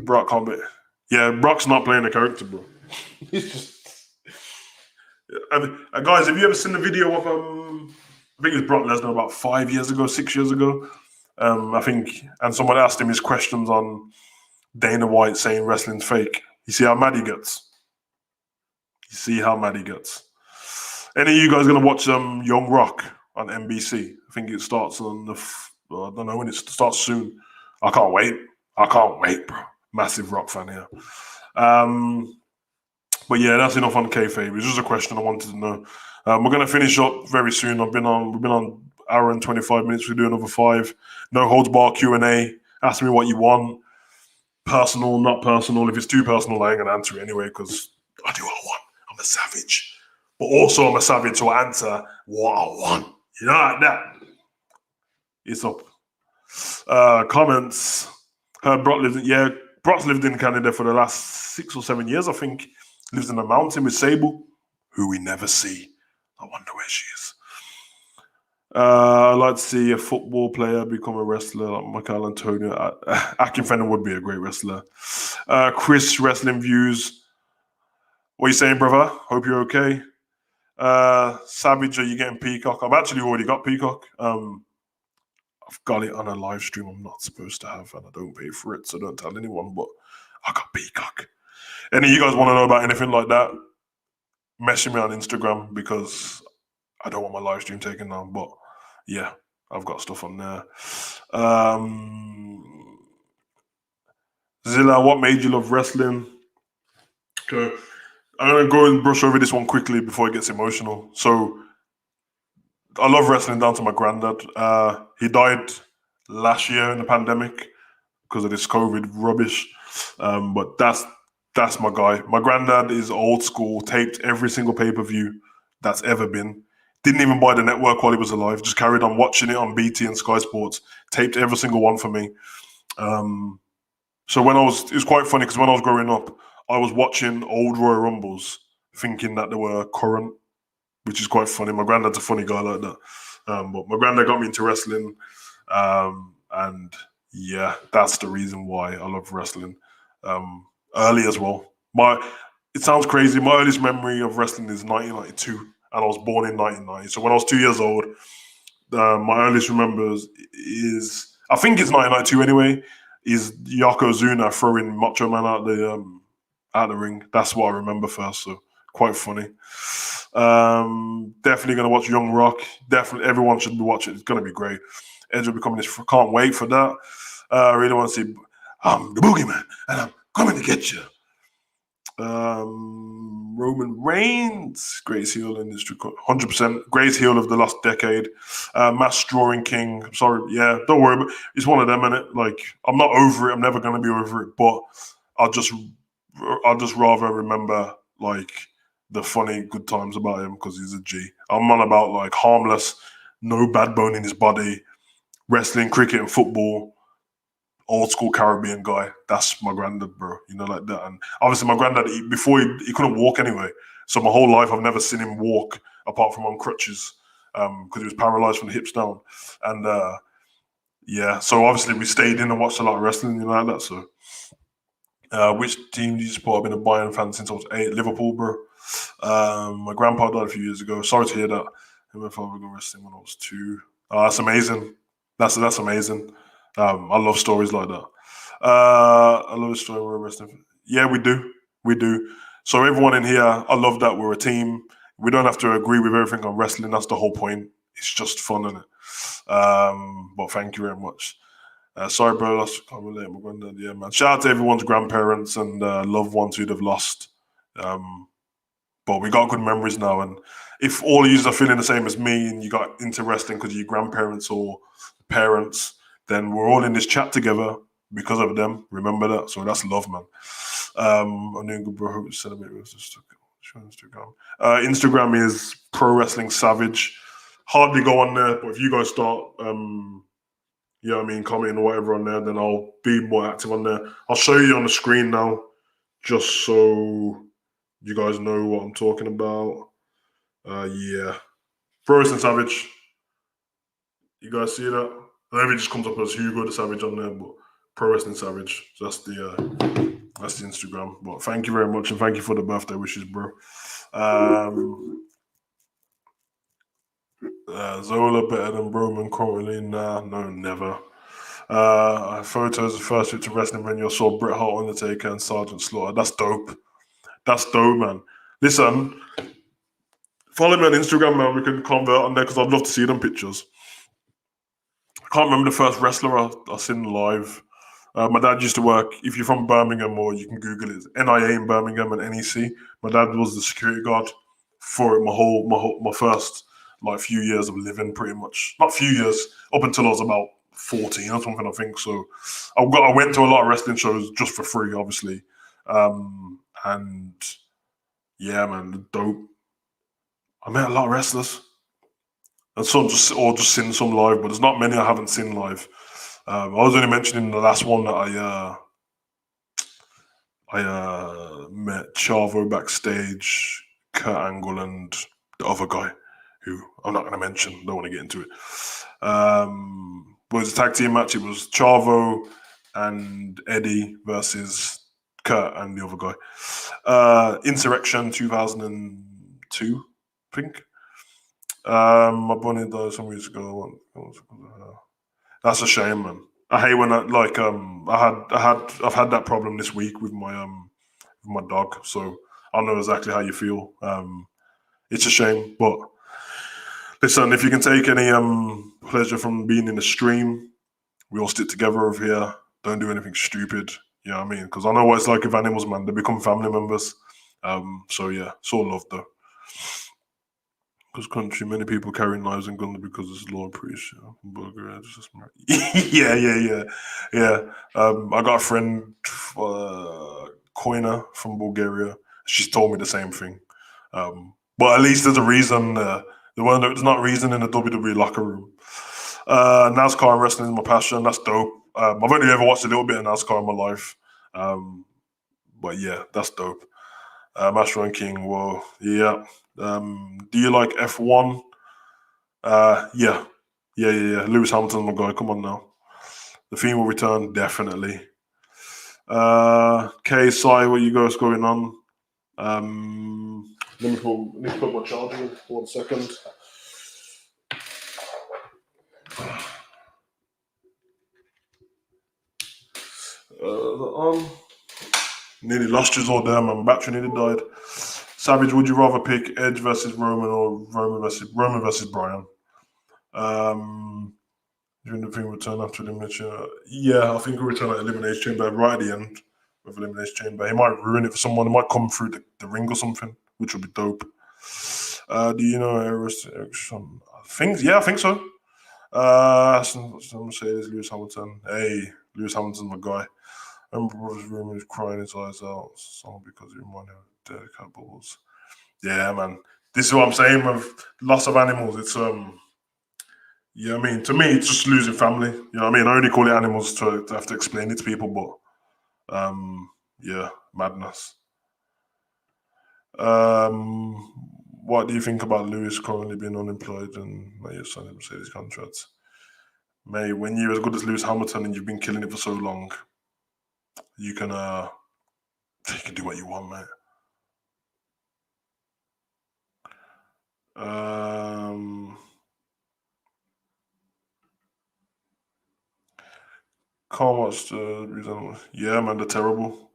[SPEAKER 1] Brock Combat. Yeah, Brock's not playing the character, bro. He's just. Guys, have you ever seen the video of I think it was Brock Lesnar about 6 years ago. I think, and someone asked him his questions on Dana White saying wrestling's fake. You see how mad he gets. Any of you guys gonna watch Young Rock on NBC? I think it starts on I don't know when it starts soon. I can't wait, bro. Massive Rock fan here. But yeah, that's enough on kayfabe. It's just a question I wanted to know. We're gonna finish up very soon. We've been on hour and 25 minutes. We'll do another 5. No holds bar Q&A. Ask me what you want. Personal, not personal. If it's too personal, I ain't gonna answer it anyway because I do what I want. I'm a savage. But also I'm a savage, so I answer what I want. You know, like that. It's up. Comments. Brock's lived in Canada for the last 6 or 7 years, I think. Lives in a mountain with Sable, who we never see. I wonder where she is. I'd like to see a football player become a wrestler like Michael Antonio. Akinfenner would be a great wrestler. Chris, Wrestling Views. What are you saying, brother? Hope you're okay. Savage, are you getting Peacock? I've actually already got Peacock. I've got it on a live stream I'm not supposed to have, and I don't pay for it, so don't tell anyone, but I got Peacock. Any of you guys want to know about anything like that? Message me on Instagram because I don't want my live stream taken down, but yeah, I've got stuff on there. Zilla, what made you love wrestling? Okay, I'm going to go and brush over this one quickly before it gets emotional. So, I love wrestling down to my granddad. He died last year in the pandemic because of this COVID rubbish. But that's my guy. My granddad is old school, taped every single pay-per-view that's ever been. Didn't even buy the network while he was alive. Just carried on watching it on BT and Sky Sports. Taped every single one for me. So it was quite funny because when I was growing up, I was watching old Royal Rumbles thinking that they were current, which is quite funny. My granddad's a funny guy like that. But my granddad got me into wrestling. And yeah, that's the reason why I love wrestling. Early as well. It sounds crazy. My earliest memory of wrestling is 1992, and I was born in 1990. So when I was 2 years old, my earliest remembers is, I think it's 1992 anyway, is Yokozuna throwing Macho Man out out of the ring. That's what I remember first. So quite funny. Definitely gonna watch Young Rock. Definitely, everyone should be watching. It's gonna be great. Edge will be coming. Can't wait for that. I really want to see. I'm the Boogeyman, and I'm coming to get you. Roman Reigns, greatest heel in history, 100%. Greatest heel of the last decade. Mass Drawing King. Sorry, yeah, don't worry. But it's one of them, innit? Like, I'm not over it. I'm never gonna be over it. But I'll just rather remember like the funny good times about him because he's a G. I'm on about like harmless, no bad bone in his body, wrestling, cricket, and football. Old school Caribbean guy. That's my granddad, bro. You know, like that. And obviously, my granddad, before he couldn't walk anyway. So my whole life, I've never seen him walk apart from on crutches because he was paralyzed from the hips down. And yeah, so obviously we stayed in and watched a lot of wrestling, you know, like that. So, which team do you support? I've been a Bayern fan since I was 8. Liverpool, bro. My grandpa died a few years ago. Sorry to hear that. Him and my father were wrestling when I was 2. That's amazing. That's amazing. I love stories like that. I love a story where we're wrestling. Yeah, we do. So everyone in here, I love that we're a team. We don't have to agree with everything on wrestling. That's the whole point. It's just fun, isn't it? But thank you very much. Sorry, bro, I can't relate. My granddad, yeah, man. Shout out to everyone's grandparents and loved ones who'd have lost. But we got good memories now. And if all of you are feeling the same as me and you got into wrestling because of your grandparents or parents, then we're all in this chat together because of them. Remember that? So that's love, man. I'm doing good, bro. Hope you celebrate with us. Instagram is Pro Wrestling Savage. Hardly go on there, but if you guys start, you know what I mean, commenting or whatever on there, then I'll be more active on there. I'll show you on the screen now, just so you guys know what I'm talking about. Yeah. Pro Wrestling Savage. You guys see that? Maybe it just comes up as Hugo the Savage on there, but Pro Wrestling Savage. So that's the Instagram. But thank you very much, and thank you for the birthday wishes, bro. Zola better than Roman currently? Nah, no, never. Photos of first trip to wrestling when you saw Bret Hart, Undertaker, and Sergeant Slaughter. That's dope. That's dope, man. Listen, follow me on Instagram, man. We can convert on there because I'd love to see them pictures. I can't remember the first wrestler I seen live. My dad used to work, if you're from Birmingham, or you can Google it, NIA in Birmingham and NEC. My dad was the security guard for my first like few years of living, pretty much. Not few years, up until I was about 14 or something, I think. So I went to a lot of wrestling shows just for free, obviously. And yeah, man, dope. I met a lot of wrestlers. And some just seen some live, but there's not many I haven't seen live. I was only mentioning the last one that I met Chavo backstage, Kurt Angle, and the other guy, who I'm not going to mention. Don't want to get into it. But it was a tag team match. It was Chavo and Eddie versus Kurt and the other guy. Insurrection 2002, I think. My bunny died some years ago. That's a shame, man. I hate when I've had that problem this week with my dog, so I know exactly how you feel. It's a shame, but listen, if you can take any pleasure from being in the stream, we all stick together over here. Don't do anything stupid. You know what I mean? Because I know what it's like with animals, man. They become family members. So yeah, it's all love though. Because country, many people carry knives and guns because it's law and priest. Yeah. I got a friend, Koina from Bulgaria. She's told me the same thing. But at least there's a reason. There's not a reason in the WWE locker room. NASCAR and wrestling is my passion. That's dope. I've only ever watched a little bit of NASCAR in my life. But yeah, that's dope. Master and King, whoa, yeah. Do you like F1? Yeah. Lewis Hamilton's my guy. Come on now. The theme will return, definitely. KSI, what you guys going on? Let me put my charger in. 1 second. On. Nearly lost yours all there, man. Battery nearly died. Savage, would you rather pick Edge versus Roman or Roman versus Bryan? During the thing return after elimination. Yeah, I think he'll return at Elimination Chamber right at the end of Elimination Chamber. He might ruin it for someone. He might come through the ring or something, which would be dope. Do you know Aerosmith? I think so. Some say it's Lewis Hamilton. Hey, Lewis Hamilton's my guy. I remember Brothers Room was crying his eyes out, so because he reminded him of dead cat balls. Yeah, man. This is what I'm saying with loss of animals. It's yeah, I mean, to me, it's just losing family. You know what I mean? I only call it animals to have to explain it to people, but yeah, madness. What do you think about Lewis currently being unemployed and not yet signing Mercedes contracts? Mate, when you're as good as Lewis Hamilton and you've been killing it for so long, you can do what you want, mate. Can't watch the reason. Yeah, man, they're terrible.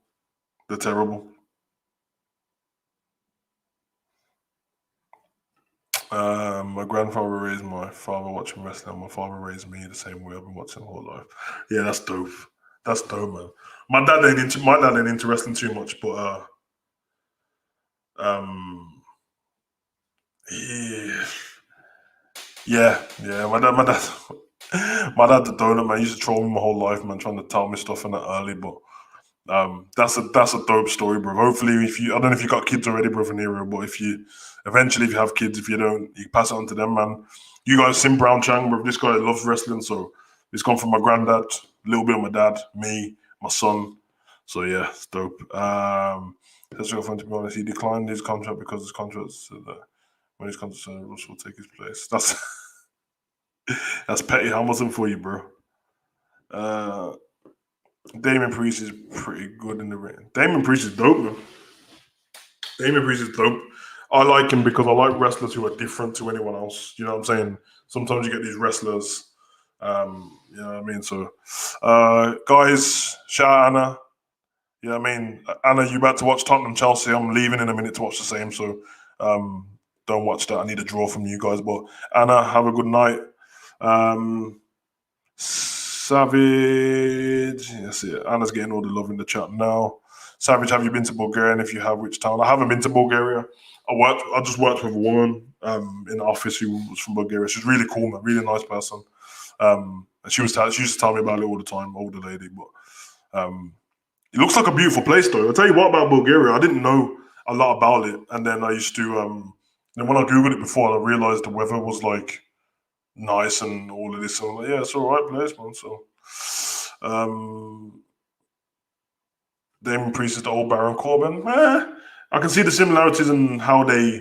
[SPEAKER 1] They're terrible. My grandfather raised my father watching wrestling. My father raised me the same way. I've been watching my whole life. Yeah, that's dope. That's dope, man. My dad ain't into wrestling too much, but um, yeah, yeah. My dad's a donut, man. He used to troll me my whole life, man, trying to tell me stuff in that early, but that's a dope story, bro. Hopefully, I don't know if you got kids already, bro, Nero, but if you have kids, if you don't, you pass it on to them, man. You guys, Sim Brown Chang, bro. This guy loves wrestling, so it's gone from my granddad, a little bit of my dad, me, my son. So yeah, it's dope. His girlfriend, to be honest, he declined his contract because his contract said that when his contract said Russell will take his place. That's petty Hamilton for you, bro. Uh, Damon Priest is pretty good in the ring. Damon Priest is dope, man. Damon Priest is dope. I like him because I like wrestlers who are different to anyone else. You know what I'm saying? Sometimes you get these wrestlers, you know what I mean? So, guys, shout out Anna. You know what I mean? Anna, you about to watch Tottenham Chelsea. I'm leaving in a minute to watch the same. So, don't watch that. I need a draw from you guys. But Anna, have a good night. Savage. That's it. Anna's getting all the love in the chat now. Savage, have you been to Bulgaria? And if you have, which town? I haven't been to Bulgaria. I just worked with a woman in the office who was from Bulgaria. She's really cool, man. Really nice person. And she used to tell me about it all the time, older lady. But it looks like a beautiful place, though. I'll tell you what about Bulgaria. I didn't know a lot about it, and then I used to. Then when I googled it before, I realized the weather was like nice and all of this. So I'm like, yeah, it's all right place, man. So, Damon Priest is the old Baron Corbin. I can see the similarities in how they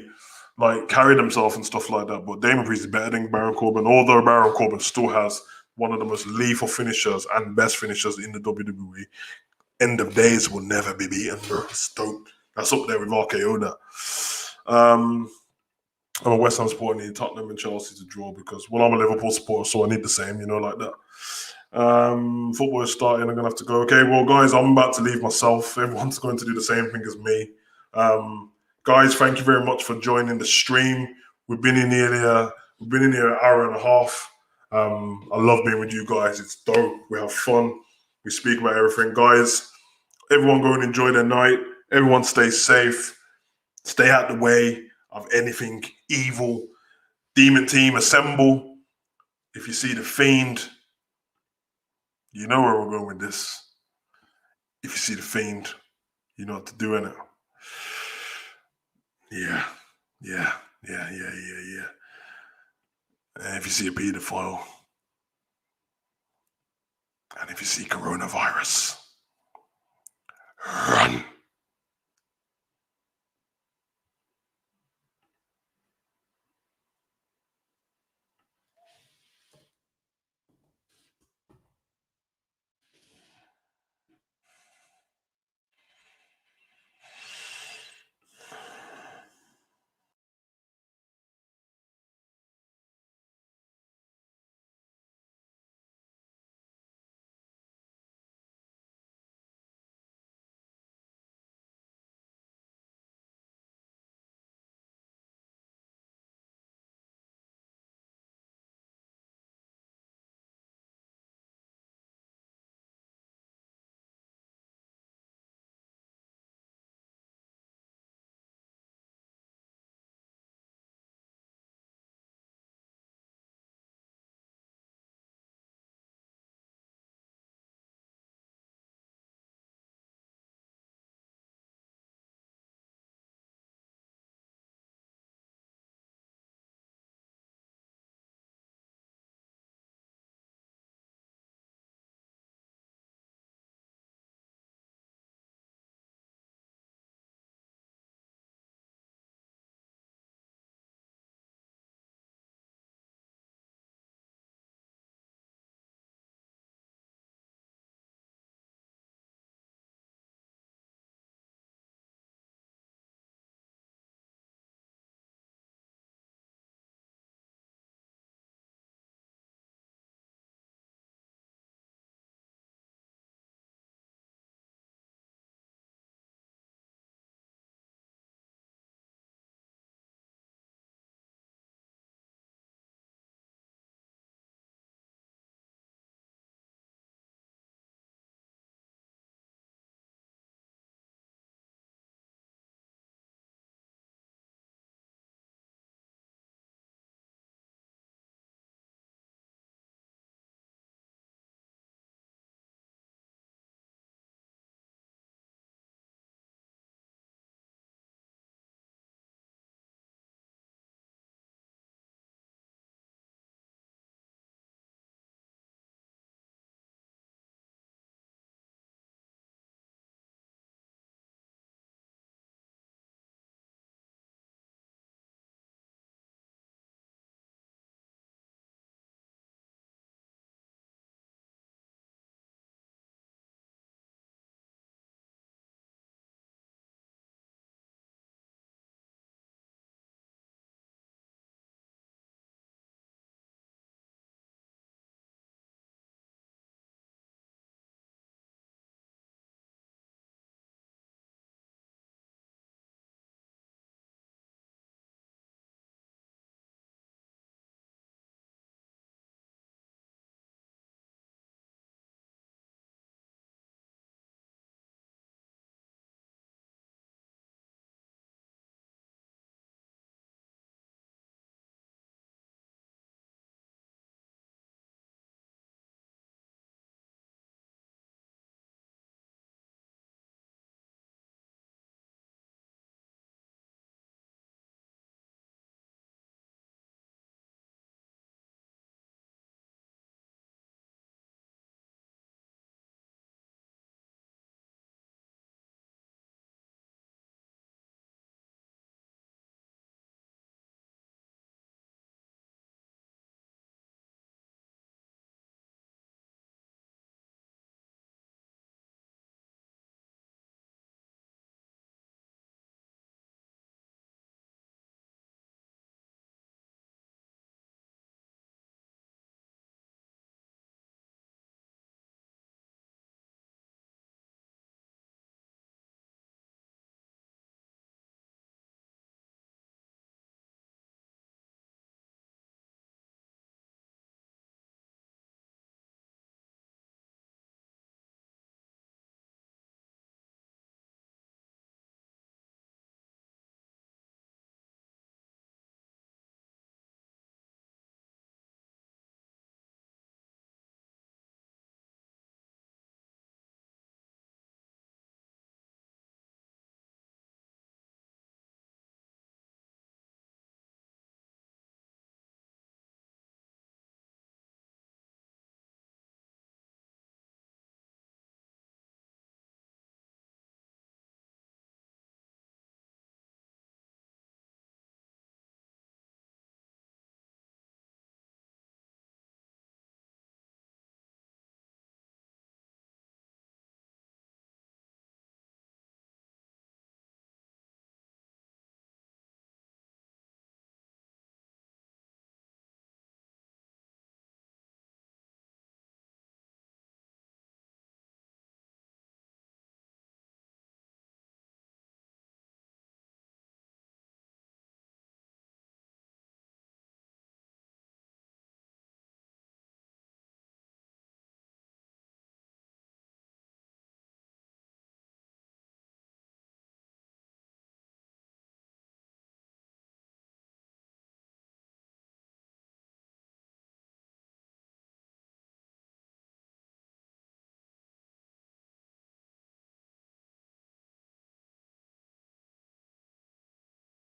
[SPEAKER 1] like carry themselves and stuff like that. But Damon Priest is better than Baron Corbin, although Baron Corbin still has one of the most lethal finishers and best finishers in the WWE. End of days will never be beaten, bro. That's up there with RKO. That. I'm a West Ham supporter. I need Tottenham and Chelsea to draw because, well, I'm a Liverpool supporter, so I need the same, like that. Football is starting. I'm gonna have to go. Okay, well, guys, I'm about to leave myself. Everyone's going to do the same thing as me. Guys, thank you very much for joining the stream. We've been in here an hour and a half. I love being with you guys. It's dope. We have fun. We speak about everything, guys. Everyone go and enjoy their night. Everyone stay safe. Stay out the way of anything evil. Demon team, assemble. If you see the Fiend, you know where we're going with this. If you see the Fiend, you know what to do in it. Yeah. And if you see a pedophile, and if you see coronavirus, run.